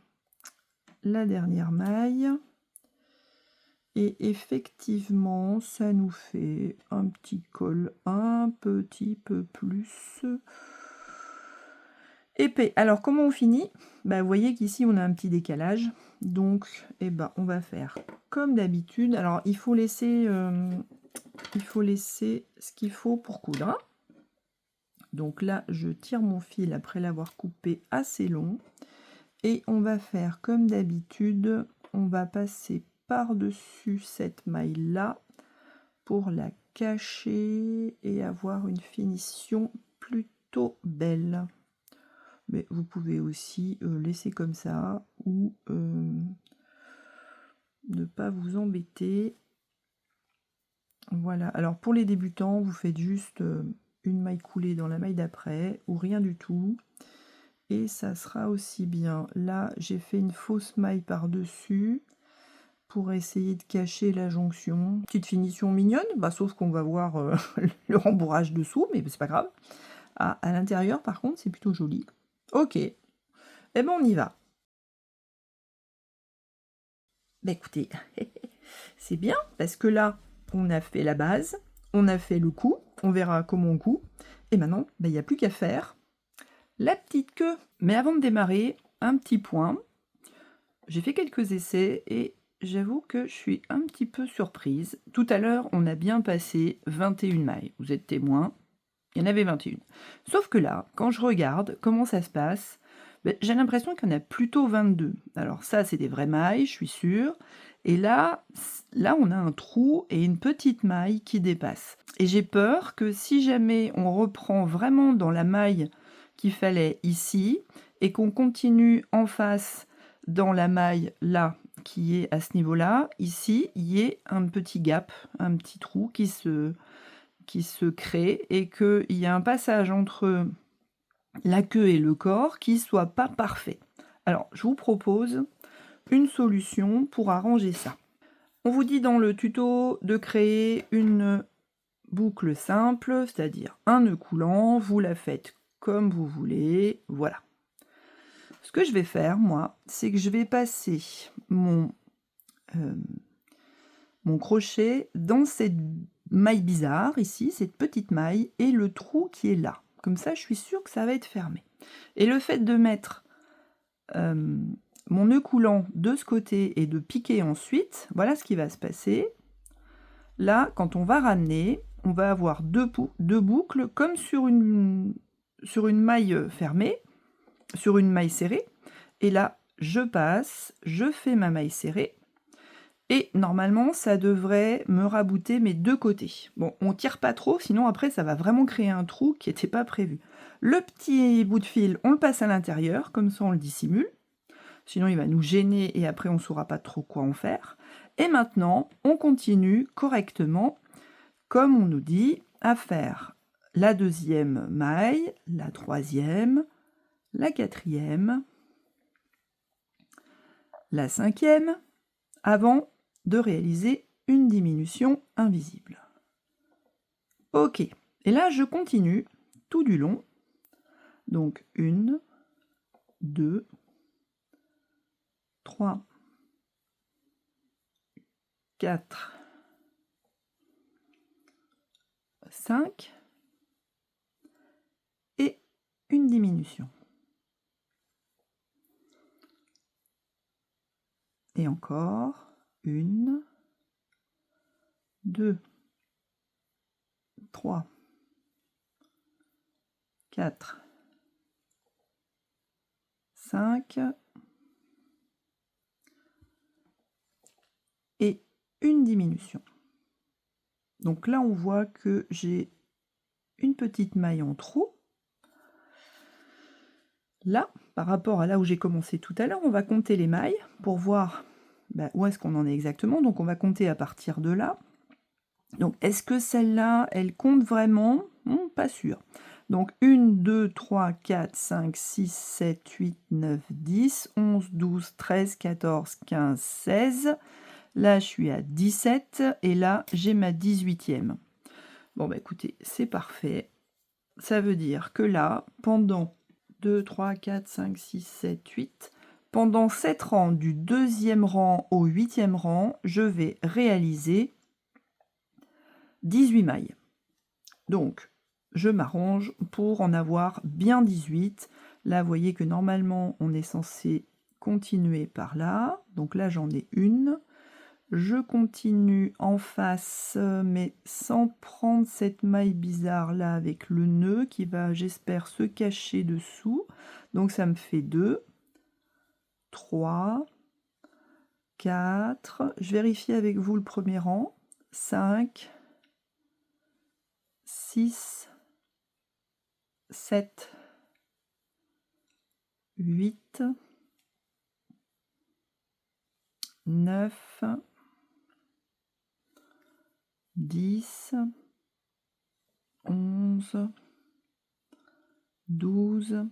La dernière maille. Et effectivement, ça nous fait un petit col un petit peu plus épais. Alors comment on finit? Bah, vous voyez qu'ici on a un petit décalage, donc eh ben, on va faire comme d'habitude. Alors il faut laisser ce qu'il faut pour coudre, hein. Donc là, je tire mon fil après l'avoir coupé assez long. Et on va faire comme d'habitude, on va passer par-dessus cette maille-là pour la cacher et avoir une finition plutôt belle. Mais vous pouvez aussi laisser comme ça ou ne pas vous embêter. Voilà, alors pour les débutants, vous faites juste une maille coulée dans la maille d'après ou rien du tout. Et ça sera aussi bien. Là, j'ai fait une fausse maille par-dessus pour essayer de cacher la jonction. Petite finition mignonne, bah, sauf qu'on va voir le rembourrage dessous, mais c'est pas grave. Ah, à l'intérieur, par contre, c'est plutôt joli. Ok, eh ben on y va. Bah écoutez, c'est bien, parce que là, on a fait la base, on a fait le cou, on verra comment on coud, et maintenant, il n'y a plus qu'à faire la petite queue. Mais avant de démarrer, un petit point. J'ai fait quelques essais et j'avoue que je suis un petit peu surprise. Tout à l'heure, on a bien passé 21 mailles. Vous êtes témoin, il y en avait 21. Sauf que là, quand je regarde comment ça se passe, ben, j'ai l'impression qu'il y en a plutôt 22. Alors ça, c'est des vraies mailles, je suis sûre. Et là, on a un trou et une petite maille qui dépasse. Et j'ai peur que si jamais on reprend vraiment dans la maille qu'il fallait ici et qu'on continue en face dans la maille là qui est à ce niveau-là, ici, il y ait un petit gap, un petit trou qui se crée et qu'il y a un passage entre la queue et le corps qui soit pas parfait. Alors, je vous propose une solution pour arranger ça. On vous dit dans le tuto de créer une boucle simple, c'est-à-dire un nœud coulant, vous la faites comme vous voulez, voilà. Ce que je vais faire, moi, c'est que je vais passer mon crochet dans cette maille bizarre, ici, cette petite maille, et le trou qui est là. Comme ça, je suis sûre que ça va être fermé. Et le fait de mettre mon nœud coulant de ce côté et de piquer ensuite, voilà ce qui va se passer. Là, quand on va ramener, on va avoir deux boucles comme sur une maille fermée, sur une maille serrée. Et là, je passe, je fais ma maille serrée. Et normalement, ça devrait me rabouter mes deux côtés. Bon, on tire pas trop, sinon après, ça va vraiment créer un trou qui n'était pas prévu. Le petit bout de fil, on le passe à l'intérieur, comme ça on le dissimule. Sinon, il va nous gêner et après, on ne saura pas trop quoi en faire. Et maintenant, on continue correctement, comme on nous dit, à faire la deuxième maille, la troisième, la quatrième, la cinquième, avant de réaliser une diminution invisible. Ok, et là je continue tout du long. Donc 1, 2, 3, 4, 5 et une diminution. Et encore 1, 2, 3, 4, 5 et une diminution. Donc là, on voit que j'ai une petite maille en trop. Là, par rapport à là où j'ai commencé tout à l'heure, on va compter les mailles pour voir où est-ce qu'on en est exactement. Donc on va compter à partir de là. Donc est-ce que celle-là, elle compte vraiment? Pas sûr. Donc 1, 2, 3, 4, 5, 6, 7, 8, 9, 10, 11, 12, 13, 14, 15, 16. Là, je suis à 17 et là, j'ai ma 18e. Bon, écoutez, c'est parfait. Ça veut dire que là, pendant 2, 3, 4, 5, 6, 7, 8, pendant 7 rangs, du 2e rang au 8e rang, je vais réaliser 18 mailles. Donc, je m'arrange pour en avoir bien 18. Là, vous voyez que normalement, on est censé continuer par là. Donc là, j'en ai une. Je continue en face, mais sans prendre cette maille bizarre là avec le nœud qui va, j'espère, se cacher dessous. Donc ça me fait 2, 3, 4. Je vérifie avec vous le premier rang. 5, 6, 7, 8, 9, 10, 11, 12,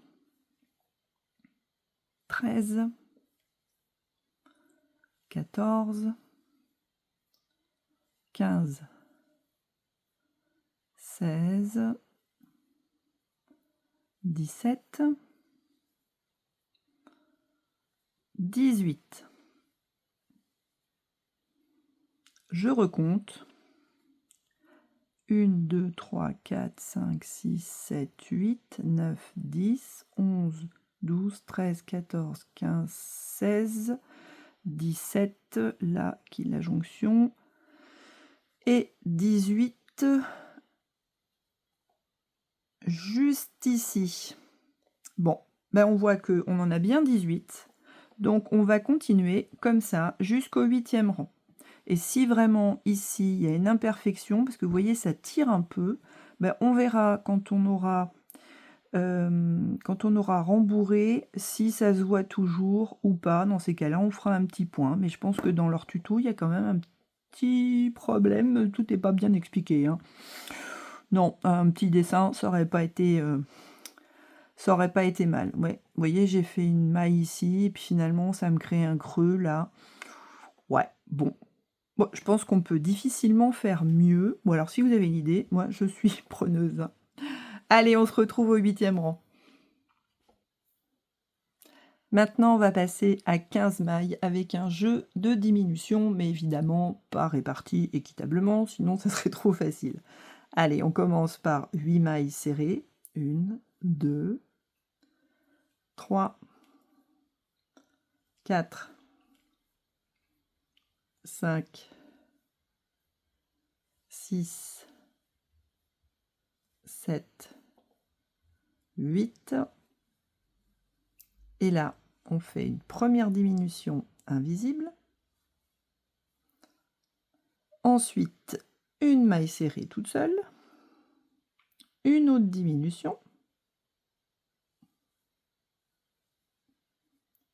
13, 14, 15, 16, 17, 18. Je recompte. 1, 2, 3, 4, 5, 6, 7, 8, 9, 10, 11, 12, 13, 14, 15, 16, 17, là qui est la jonction, et 18, juste ici. Bon, ben on voit qu'on en a bien 18, donc on va continuer comme ça jusqu'au 8e rang. Et si vraiment ici il y a une imperfection, parce que vous voyez ça tire un peu, ben on verra quand on aura rembourré si ça se voit toujours ou pas. Dans ces cas-là, on fera un petit point. Mais je pense que dans leur tuto, il y a quand même un petit problème. Tout n'est pas bien expliqué, hein. Non, un petit dessin, ça aurait pas été mal. Ouais, vous voyez, j'ai fait une maille ici, et puis finalement, ça me crée un creux là. Ouais, bon. Bon, je pense qu'on peut difficilement faire mieux. Bon, alors si vous avez une idée, moi je suis preneuse. Allez, on se retrouve au 8e rang. Maintenant, on va passer à 15 mailles avec un jeu de diminution, mais évidemment pas réparti équitablement, sinon ça serait trop facile. Allez, on commence par 8 mailles serrées. 1, 2, 3, 4, 5, 6, 7, 8. Et là, on fait une première diminution invisible. Ensuite, une maille serrée toute seule. Une autre diminution.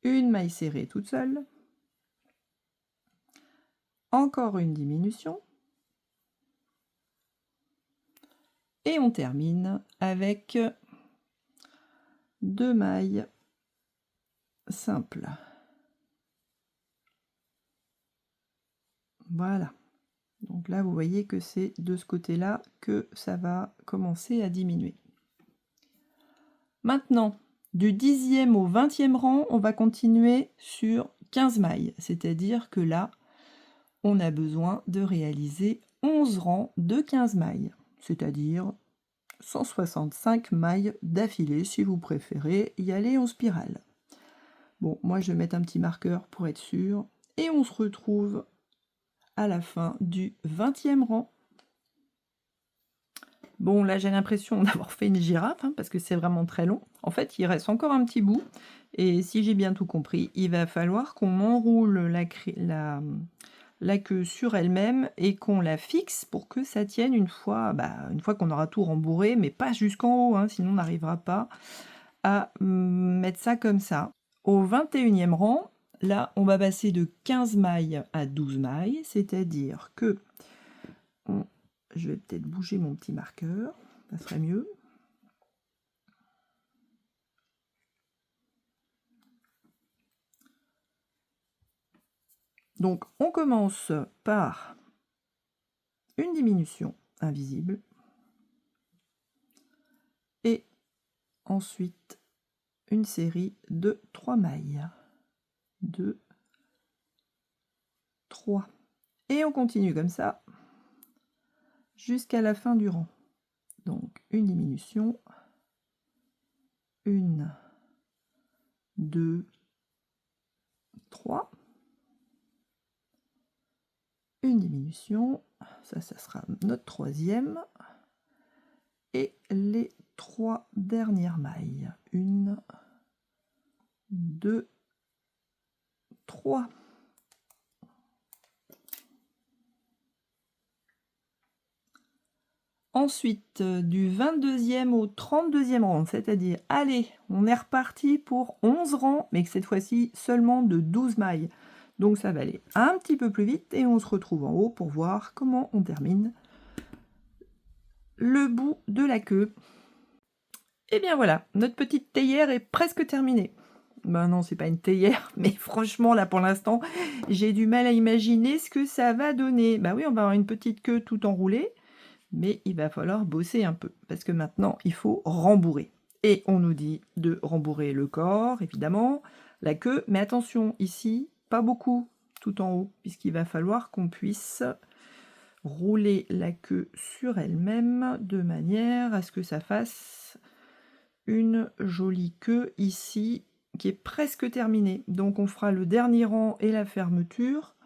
Une maille serrée toute seule. Encore une diminution. Et on termine avec 2 mailles simples. Voilà. Donc là, vous voyez que c'est de ce côté-là que ça va commencer à diminuer. Maintenant, du 10e au 20e rang, on va continuer sur 15 mailles. C'est-à-dire que là, on a besoin de réaliser 11 rangs de 15 mailles. C'est-à-dire 165 mailles d'affilée, si vous préférez y aller en spirale. Bon, moi je vais mettre un petit marqueur pour être sûr. Et on se retrouve à la fin du 20e rang. Bon, là j'ai l'impression d'avoir fait une girafe, hein, parce que c'est vraiment très long. En fait, il reste encore un petit bout. Et si j'ai bien tout compris, il va falloir qu'on enroule la queue sur elle-même et qu'on la fixe pour que ça tienne une fois qu'on aura tout rembourré, mais pas jusqu'en haut, hein, sinon on n'arrivera pas à mettre ça comme ça. Au 21e rang, là, on va passer de 15 mailles à 12 mailles, c'est-à-dire que je vais peut-être bouger mon petit marqueur, ça serait mieux. Donc, on commence par une diminution invisible et ensuite une série de 3 mailles. 2, 3. Et on continue comme ça jusqu'à la fin du rang. Donc, une diminution, une 2, 3. Une diminution, ça sera notre troisième. Et les 3 dernières mailles. 1, 2, 3. Ensuite, du 22e au 32e rang, c'est-à-dire, allez, on est reparti pour 11 rangs, mais que cette fois-ci seulement de 12 mailles. Donc ça va aller un petit peu plus vite et on se retrouve en haut pour voir comment on termine le bout de la queue. Et bien voilà, notre petite théière est presque terminée. Ben non, c'est pas une théière, mais franchement, là, pour l'instant, j'ai du mal à imaginer ce que ça va donner. Ben oui, on va avoir une petite queue tout enroulée, mais il va falloir bosser un peu, parce que maintenant, il faut rembourrer. Et on nous dit de rembourrer le corps, évidemment, la queue, mais attention, ici, pas beaucoup, tout en haut, puisqu'il va falloir qu'on puisse rouler la queue sur elle-même, de manière à ce que ça fasse une jolie queue ici, qui est presque terminée. Donc on fera le dernier rang et la fermeture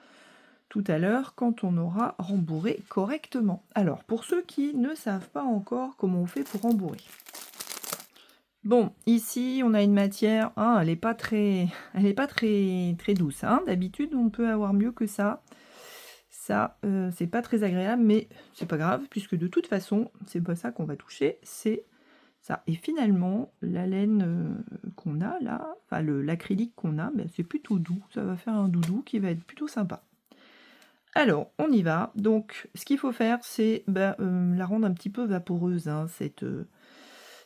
tout à l'heure quand on aura rembourré correctement. Alors pour ceux qui ne savent pas encore comment on fait pour rembourrer. Bon, ici on a une matière, hein, elle n'est pas très douce. Hein. D'habitude on peut avoir mieux que ça. Ça, c'est pas très agréable, mais c'est pas grave, puisque de toute façon, c'est pas ça qu'on va toucher, c'est ça. Et finalement, la laine qu'on a là, enfin l'acrylique qu'on a, ben, c'est plutôt doux. Ça va faire un doudou qui va être plutôt sympa. Alors, on y va. Donc, ce qu'il faut faire, c'est la rendre un petit peu vaporeuse, hein,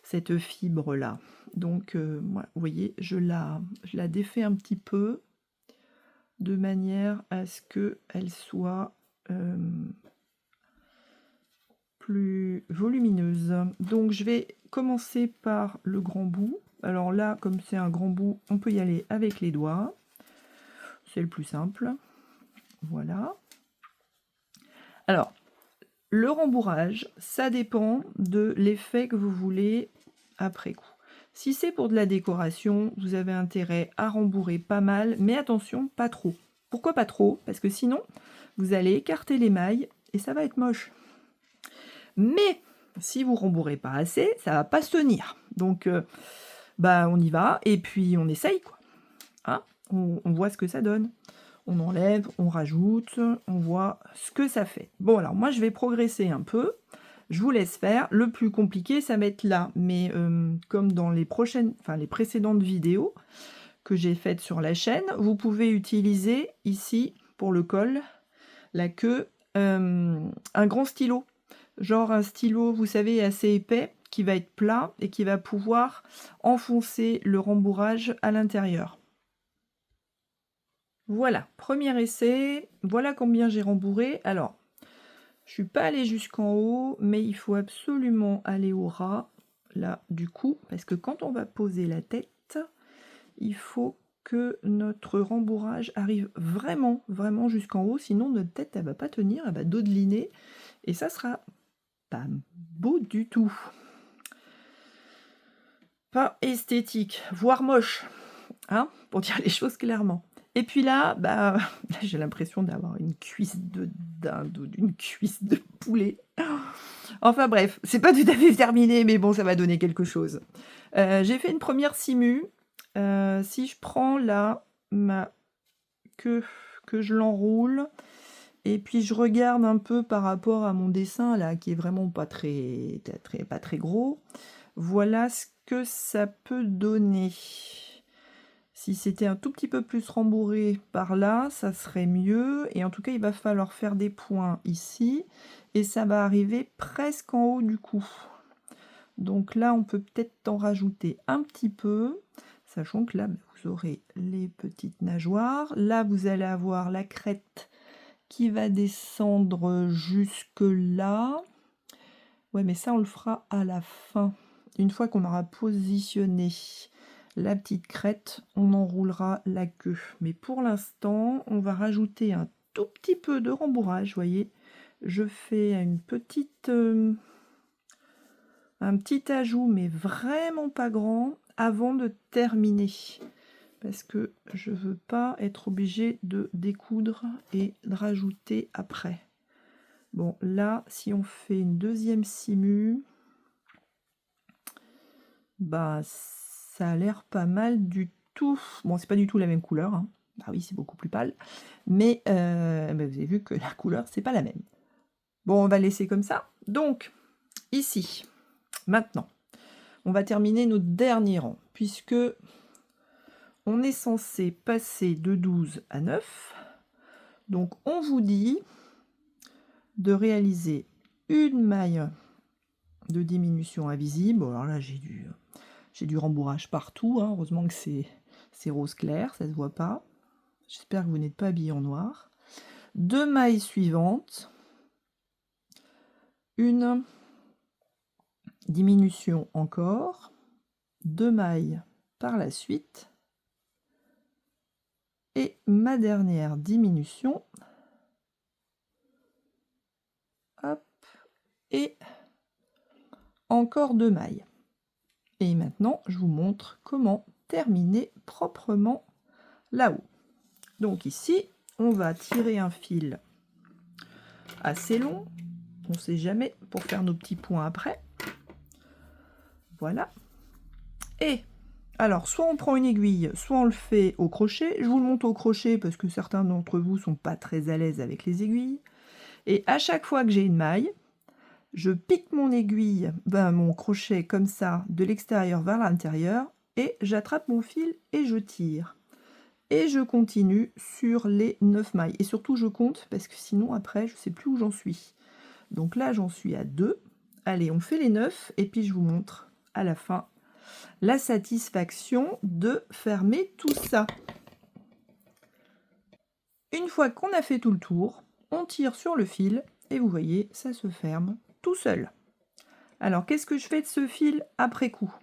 cette fibre-là. Donc, moi, vous voyez, je la défais un petit peu de manière à ce qu'elle soit plus volumineuse. Donc je vais commencer par le grand bout. Alors là, comme c'est un grand bout, on peut y aller avec les doigts. C'est le plus simple. Voilà. Alors, le rembourrage, ça dépend de l'effet que vous voulez après coup. Si c'est pour de la décoration, vous avez intérêt à rembourrer pas mal, mais attention, pas trop. Pourquoi pas trop? Parce que sinon, vous allez écarter les mailles et ça va être moche. Mais si vous rembourrez pas assez, ça va pas se tenir. Donc, on y va et puis on essaye, quoi. Hein, on voit ce que ça donne. On enlève, on rajoute, on voit ce que ça fait. Bon, alors moi, je vais progresser un peu. Je vous laisse faire. Le plus compliqué, ça va être là. Mais comme dans les précédentes vidéos que j'ai faites sur la chaîne, vous pouvez utiliser ici, pour le col, la queue, un grand stylo. Genre un stylo, vous savez, assez épais, qui va être plat et qui va pouvoir enfoncer le rembourrage à l'intérieur. Voilà, premier essai, voilà combien j'ai rembourré. Alors, je suis pas allée jusqu'en haut, mais il faut absolument aller au ras, là, du cou, parce que quand on va poser la tête, il faut que notre rembourrage arrive vraiment, vraiment jusqu'en haut, sinon notre tête, elle va pas tenir, elle va dodeliner, et ça sera pas beau du tout. Pas esthétique, voire moche, hein, pour dire les choses clairement. Et puis là, j'ai l'impression d'avoir une cuisse de dinde ou d'une cuisse de poulet. Enfin bref, c'est pas tout à fait terminé, mais bon, ça va donner quelque chose. J'ai fait une première simu. Si je prends là ma queue, que je l'enroule, et puis je regarde un peu par rapport à mon dessin là, qui est vraiment pas très gros. Voilà ce que ça peut donner. Si c'était un tout petit peu plus rembourré par là, ça serait mieux. Et en tout cas, il va falloir faire des points ici. Et ça va arriver presque en haut du cou. Donc là, on peut peut-être en rajouter un petit peu. Sachant que là, vous aurez les petites nageoires. Là, vous allez avoir la crête qui va descendre jusque là. Ouais, mais ça, on le fera à la fin. Une fois qu'on aura positionné la petite crête, on enroulera la queue. Mais pour l'instant, on va rajouter un tout petit peu de rembourrage, voyez. Je fais une petite, un petit ajout, mais vraiment pas grand, avant de terminer. parce que je veux pas être obligée de découdre et de rajouter après. Bon, là, si on fait une deuxième simu, bah ça a l'air pas mal du tout. Bon, c'est pas du tout la même couleur, hein. Bah oui, c'est beaucoup plus pâle, mais vous avez vu que la couleur, c'est pas la même. Bon, on va laisser comme ça. Donc, ici, maintenant, on va terminer notre dernier rang, puisque on est censé passer de 12 à 9. Donc, on vous dit de réaliser une maille de diminution invisible. Bon, alors là, j'ai du rembourrage partout, hein. Heureusement que c'est rose clair, ça se voit pas. J'espère que vous n'êtes pas habillé en noir. 2 mailles suivantes, une diminution encore, 2 mailles par la suite, et ma dernière diminution, hop, et encore 2 mailles. Et maintenant, je vous montre comment terminer proprement là-haut. Donc ici, on va tirer un fil assez long, on ne sait jamais, pour faire nos petits points après. Voilà. Et alors, soit on prend une aiguille, soit on le fait au crochet. Je vous le montre au crochet parce que certains d'entre vous sont pas très à l'aise avec les aiguilles. Et à chaque fois que j'ai une maille, je pique mon aiguille, mon crochet comme ça, de l'extérieur vers l'intérieur, et j'attrape mon fil et je tire. Et je continue sur les 9 mailles. Et surtout, je compte, parce que sinon, après, je ne sais plus où j'en suis. Donc là, j'en suis à 2. Allez, on fait les 9, et puis je vous montre à la fin la satisfaction de fermer tout ça. Une fois qu'on a fait tout le tour, on tire sur le fil, et vous voyez, ça se ferme tout seul. Alors, qu'est-ce que je fais de ce fil après coup?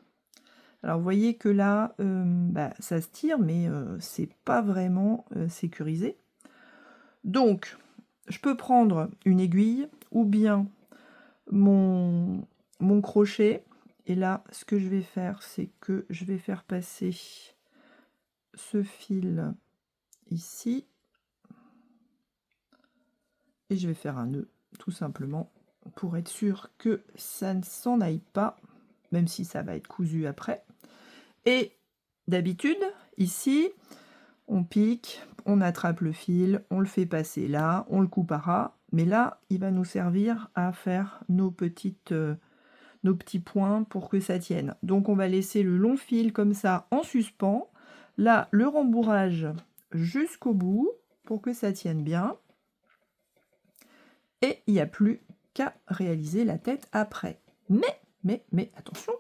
Alors, vous voyez que là, ça se tire, mais c'est pas vraiment sécurisé. Donc, je peux prendre une aiguille ou bien mon crochet. Et là, ce que je vais faire, c'est que je vais faire passer ce fil ici. Et je vais faire un nœud, tout simplement, pour être sûr que ça ne s'en aille pas, même si ça va être cousu après. Et d'habitude, ici, on pique, on attrape le fil, on le fait passer là, on le coupe à ras, mais là, il va nous servir à faire nos petits points pour que ça tienne. Donc on va laisser le long fil comme ça en suspens, là, le rembourrage jusqu'au bout, pour que ça tienne bien. Et il n'y a plus qu'à réaliser la tête après. Mais attention,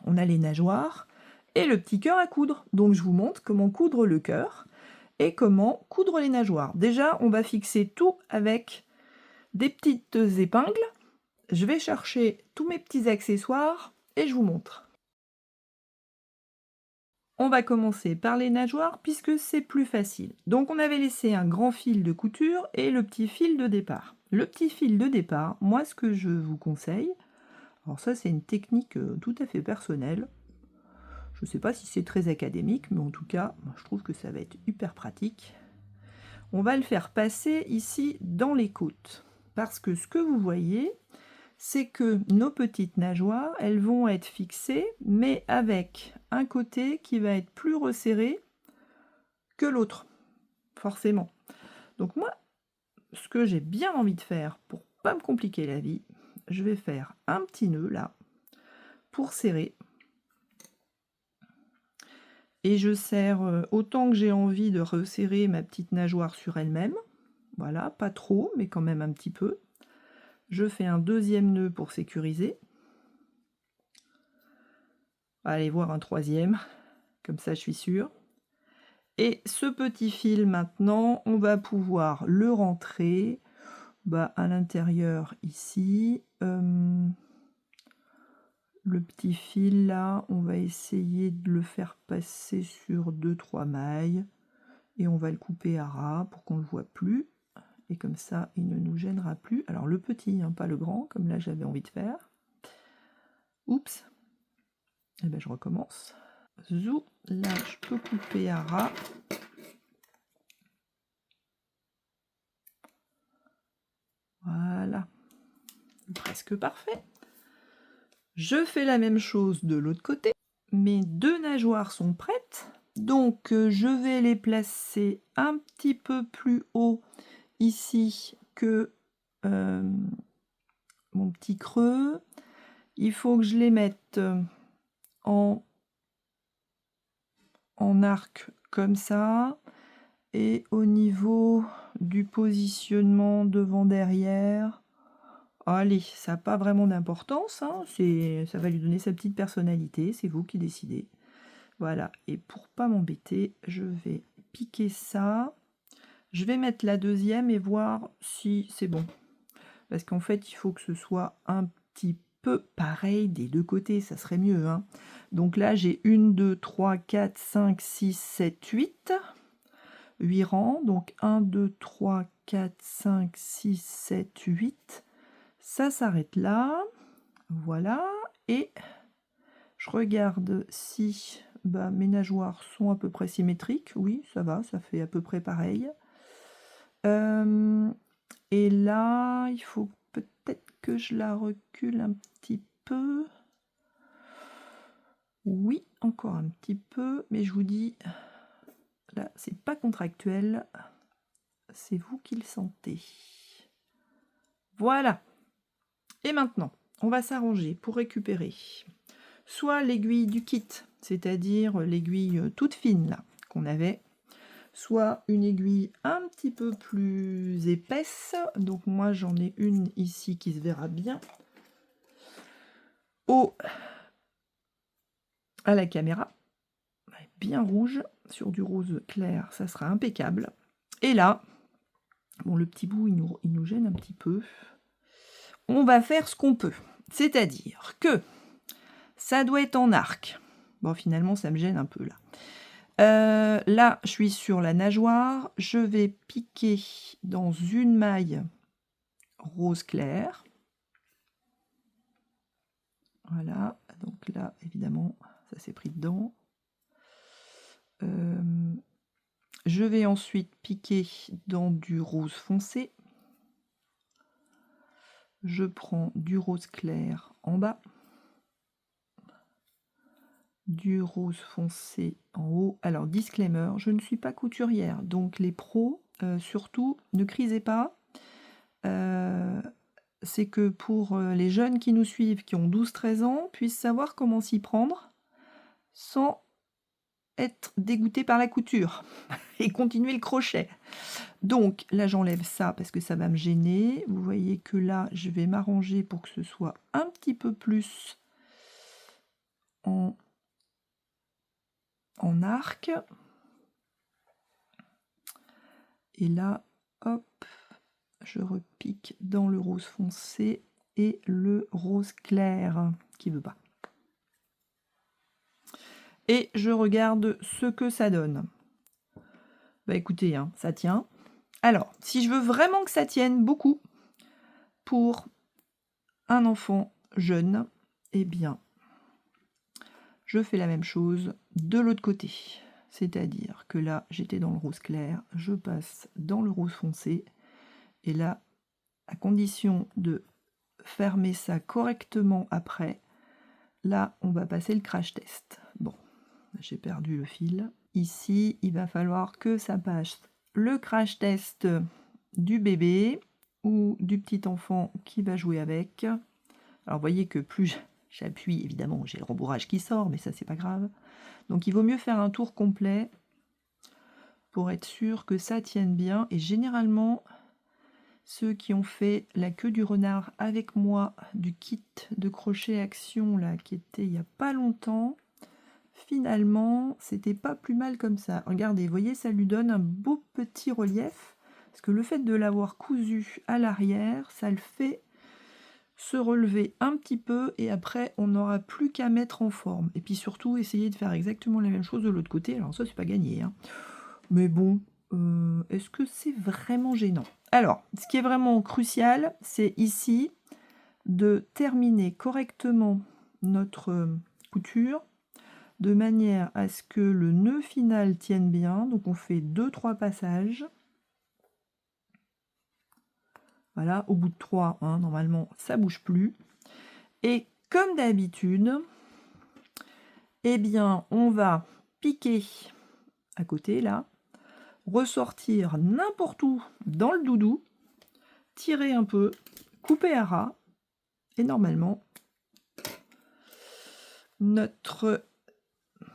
on a les nageoires et le petit cœur à coudre. Donc je vous montre comment coudre le cœur et comment coudre les nageoires. Déjà, on va fixer tout avec des petites épingles. Je vais chercher tous mes petits accessoires et je vous montre. On va commencer par les nageoires puisque c'est plus facile. Donc on avait laissé un grand fil de couture et le petit fil de départ. Le petit fil de départ, moi ce que je vous conseille, alors ça c'est une technique tout à fait personnelle, je ne sais pas si c'est très académique, mais en tout cas je trouve que ça va être hyper pratique. On va le faire passer ici dans les côtes, parce que ce que vous voyez, c'est que nos petites nageoires, elles vont être fixées, mais avec un côté qui va être plus resserré que l'autre, forcément. Donc moi, ce que j'ai bien envie de faire, pour pas me compliquer la vie, je vais faire un petit nœud là, pour serrer. Et je serre autant que j'ai envie de resserrer ma petite nageoire sur elle-même. Voilà, pas trop, mais quand même un petit peu. Je fais un deuxième nœud pour sécuriser. Allez voir un troisième, comme ça je suis sûre. Et ce petit fil maintenant, on va pouvoir le rentrer à l'intérieur ici. Le petit fil là, on va essayer de le faire passer sur 2-3 mailles. Et on va le couper à ras pour qu'on ne le voit plus. Et comme ça, il ne nous gênera plus. Alors le petit, hein, pas le grand, comme là j'avais envie de faire. Oups. Et je recommence. zou. Là, je peux couper à ras. Voilà. Presque parfait. Je fais la même chose de l'autre côté. Mes 2 nageoires sont prêtes. Donc, je vais les placer un petit peu plus haut ici que mon petit creux. Il faut que je les mette en arc comme ça. Et au niveau du positionnement devant-derrière, allez, ça n'a pas vraiment d'importance, hein, ça va lui donner sa petite personnalité, c'est vous qui décidez. Voilà, et pour pas m'embêter, je vais piquer ça. Je vais mettre la deuxième et voir si c'est bon. Parce qu'en fait, il faut que ce soit un petit peu pareil des deux côtés, ça serait mieux, hein. Donc là, j'ai 1, 2, 3, 4, 5, 6, 7, 8. 8 rangs, donc 1, 2, 3, 4, 5, 6, 7, 8. Ça s'arrête là. Voilà. Et je regarde si mes nageoires sont à peu près symétriques. Oui, ça va, ça fait à peu près pareil. Et là, il faut peut-être que je la recule un petit peu. Oui, encore un petit peu, mais je vous dis, là, c'est pas contractuel. C'est vous qui le sentez. Voilà. Et maintenant, on va s'arranger pour récupérer soit l'aiguille du kit, c'est-à-dire l'aiguille toute fine là qu'on avait, soit une aiguille un petit peu plus épaisse. Donc moi j'en ai une ici qui se verra bien à la caméra, bien rouge, sur du rose clair, ça sera impeccable. Et là, bon, le petit bout il nous gêne un petit peu. On va faire ce qu'on peut, c'est-à-dire que ça doit être en arc. Bon, finalement, ça me gêne un peu là. Là, je suis sur la nageoire. Je vais piquer dans une maille rose clair. Voilà. Donc là, évidemment, ça s'est pris dedans. Je vais ensuite piquer dans du rose foncé. Je prends du rose clair en bas. Du rose foncé en haut. Alors, disclaimer, je ne suis pas couturière, donc les pros, surtout, ne crisez pas. C'est que pour les jeunes qui nous suivent, qui ont 12-13 ans, puissent savoir comment s'y prendre sans être dégoûtés par la couture et continuer le crochet. Donc là, j'enlève ça parce que ça va me gêner. Vous voyez que là, je vais m'arranger pour que ce soit un petit peu plus en arc. Et là, hop, je repique dans le rose foncé et le rose clair qui veut pas. Et je regarde ce que ça donne. Bah écoutez, hein, ça tient. Alors, si je veux vraiment que ça tienne beaucoup pour un enfant jeune, eh bien, je fais la même chose de l'autre côté. C'est-à-dire que là, j'étais dans le rose clair, je passe dans le rose foncé. Et là, à condition de fermer ça correctement après, là, on va passer le crash test. Bon, j'ai perdu le fil. Ici, il va falloir que ça passe le crash test du bébé ou du petit enfant qui va jouer avec. Alors, vous voyez que plus j'appuie, évidemment, j'ai le rembourrage qui sort, mais ça, c'est pas grave. Donc, il vaut mieux faire un tour complet pour être sûr que ça tienne bien. Et généralement, ceux qui ont fait la queue du renard avec moi du kit de crochet action là, qui était il n'y a pas longtemps, finalement, c'était pas plus mal comme ça. Regardez, vous voyez, ça lui donne un beau petit relief. Parce que le fait de l'avoir cousu à l'arrière, ça le fait se relever un petit peu. Et après, on n'aura plus qu'à mettre en forme. Et puis surtout, essayer de faire exactement la même chose de l'autre côté. Alors ça, c'est pas gagné, hein. Mais bon, est-ce que c'est vraiment gênant? Alors, ce qui est vraiment crucial, c'est ici de terminer correctement notre couture, de manière à ce que le nœud final tienne bien. Donc on fait 2-3 passages. Voilà, au bout de 3, hein, normalement, ça ne bouge plus. Et comme d'habitude, eh bien, on va piquer à côté, là, ressortir n'importe où dans le doudou, tirer un peu, couper à ras, et normalement, notre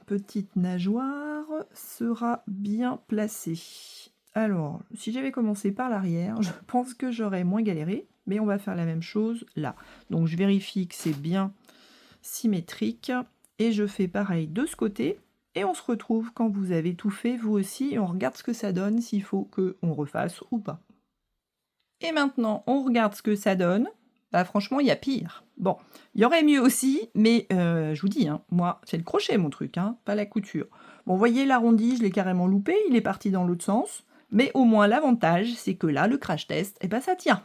petite nageoire sera bien placée. Alors, si j'avais commencé par l'arrière, je pense que j'aurais moins galéré, mais on va faire la même chose là. Donc je vérifie que c'est bien symétrique, et je fais pareil de ce côté, et on se retrouve quand vous avez tout fait, vous aussi, et on regarde ce que ça donne, s'il faut qu'on refasse ou pas. Et maintenant, on regarde ce que ça donne. Bah franchement, il y a pire. Bon, il y aurait mieux aussi, mais je vous dis, hein, moi, c'est le crochet mon truc, hein, pas la couture. Bon, vous voyez, l'arrondi, je l'ai carrément loupé, il est parti dans l'autre sens, mais au moins l'avantage, c'est que là, le crash test, eh ben ça tient.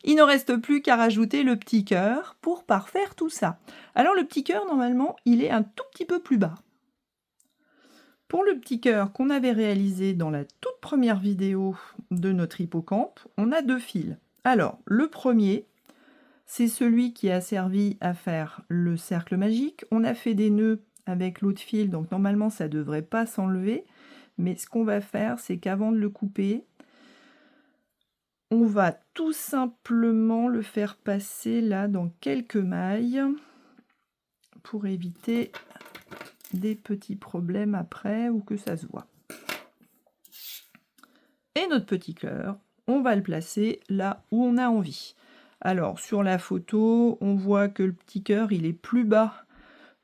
Il ne reste plus qu'à rajouter le petit cœur pour parfaire tout ça. Alors le petit cœur, normalement, il est un tout petit peu plus bas. Pour le petit cœur qu'on avait réalisé dans la toute première vidéo de notre hippocampe, on a 2 fils. Alors, le premier, c'est celui qui a servi à faire le cercle magique. On a fait des nœuds avec l'autre fil, donc normalement ça ne devrait pas s'enlever. Mais ce qu'on va faire, c'est qu'avant de le couper, on va tout simplement le faire passer là dans quelques mailles pour éviter des petits problèmes après ou que ça se voit. Et notre petit cœur, on va le placer là où on a envie. Alors sur la photo, on voit que le petit cœur, il est plus bas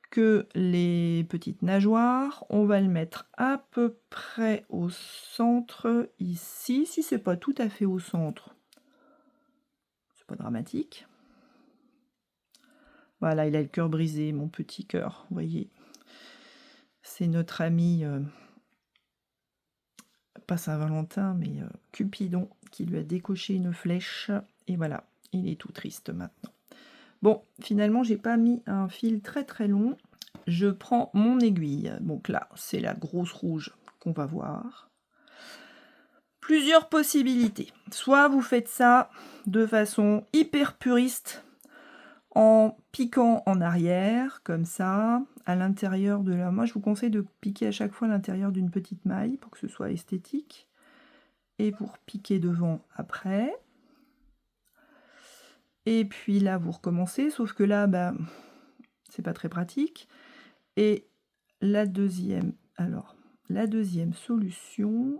que les petites nageoires. On va le mettre à peu près au centre ici. Si c'est pas tout à fait au centre, c'est pas dramatique. Voilà, il a le cœur brisé, mon petit cœur, vous voyez. C'est notre ami, pas Saint-Valentin, mais Cupidon, qui lui a décoché une flèche. Et voilà, il est tout triste maintenant. Bon, finalement, j'ai pas mis un fil très très long. Je prends mon aiguille. Donc là, c'est la grosse rouge qu'on va voir. Plusieurs possibilités. Soit vous faites ça de façon hyper puriste, en piquant en arrière, comme ça, à l'intérieur de la... Moi, je vous conseille de piquer à chaque fois à l'intérieur d'une petite maille pour que ce soit esthétique. Et pour piquer devant après. Et puis là, vous recommencez, sauf que là, bah, c'est pas très pratique. Et la deuxième, alors, la deuxième solution,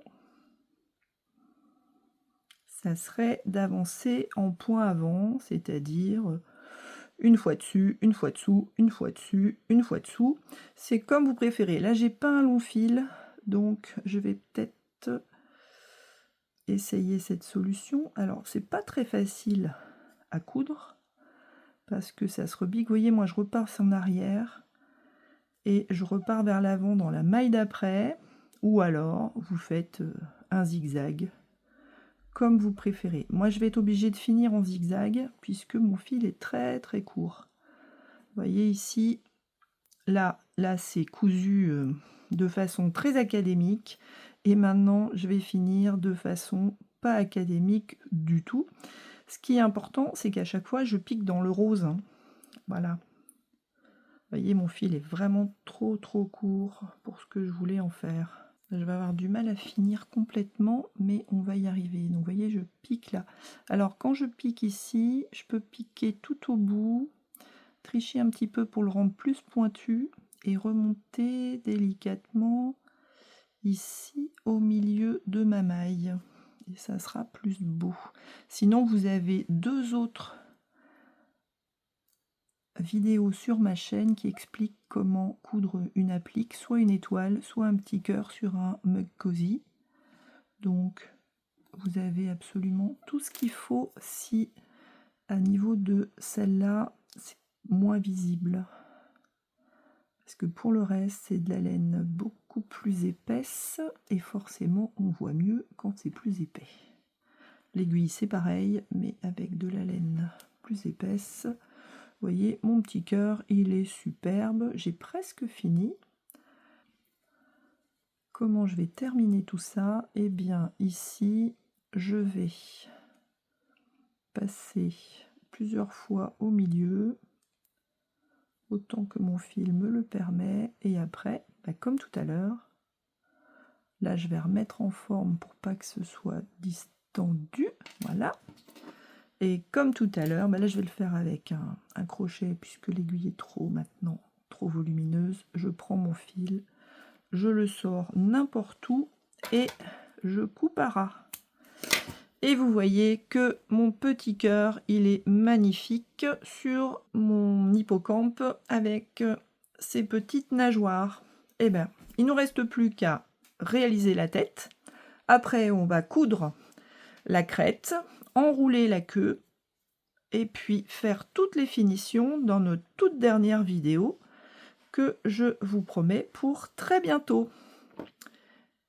ça serait d'avancer en point avant, c'est-à-dire une fois dessus, une fois dessous, une fois dessus, une fois dessous. C'est comme vous préférez. Là, j'ai pas un long fil, donc je vais peut-être essayer cette solution. Alors, c'est pas très facile à coudre parce que ça se rebigue. Vous voyez, moi, je repars en arrière et je repars vers l'avant dans la maille d'après, ou alors vous faites un zigzag comme vous préférez. Moi, je vais être obligée de finir en zigzag puisque mon fil est très très court. Vous voyez ici, là c'est cousu de façon très académique, et maintenant je vais finir de façon pas académique du tout. Ce qui est important, c'est qu'à chaque fois je pique dans le rose, hein. Voilà. Vous voyez, mon fil est vraiment trop court pour ce que je voulais en faire. Je vais avoir du mal à finir complètement, mais on va y arriver. Donc vous voyez, je pique là. Alors quand je pique ici, je peux piquer tout au bout, tricher un petit peu pour le rendre plus pointu et remonter délicatement ici au milieu de ma maille. Et ça sera plus beau. Sinon, vous avez 2 autres vidéos sur ma chaîne qui expliquent comment coudre une applique, soit une étoile, soit un petit cœur sur un mug cosy. Donc, vous avez absolument tout ce qu'il faut si à niveau de celle-là, c'est moins visible. Parce que pour le reste, c'est de la laine beaucoup plus épaisse et forcément, on voit mieux quand c'est plus épais. L'aiguille, c'est pareil, mais avec de la laine plus épaisse. Vous voyez, mon petit cœur, il est superbe. J'ai presque fini. Comment je vais terminer tout ça? Eh bien, ici, je vais passer plusieurs fois au milieu, autant que mon fil me le permet. Et après, comme tout à l'heure, là, je vais remettre en forme pour pas que ce soit distendu. Voilà. Et comme tout à l'heure, là, je vais le faire avec un crochet, puisque l'aiguille est trop volumineuse. Je prends mon fil, je le sors n'importe où et je coupe à ras. Et vous voyez que mon petit cœur, il est magnifique sur mon hippocampe avec ses petites nageoires. Eh bien, il ne nous reste plus qu'à réaliser la tête. Après, on va coudre la crête, enrouler la queue et puis faire toutes les finitions dans notre toute dernière vidéo que je vous promets pour très bientôt.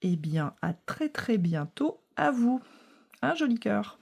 Eh bien, à très bientôt à vous. Un joli cœur.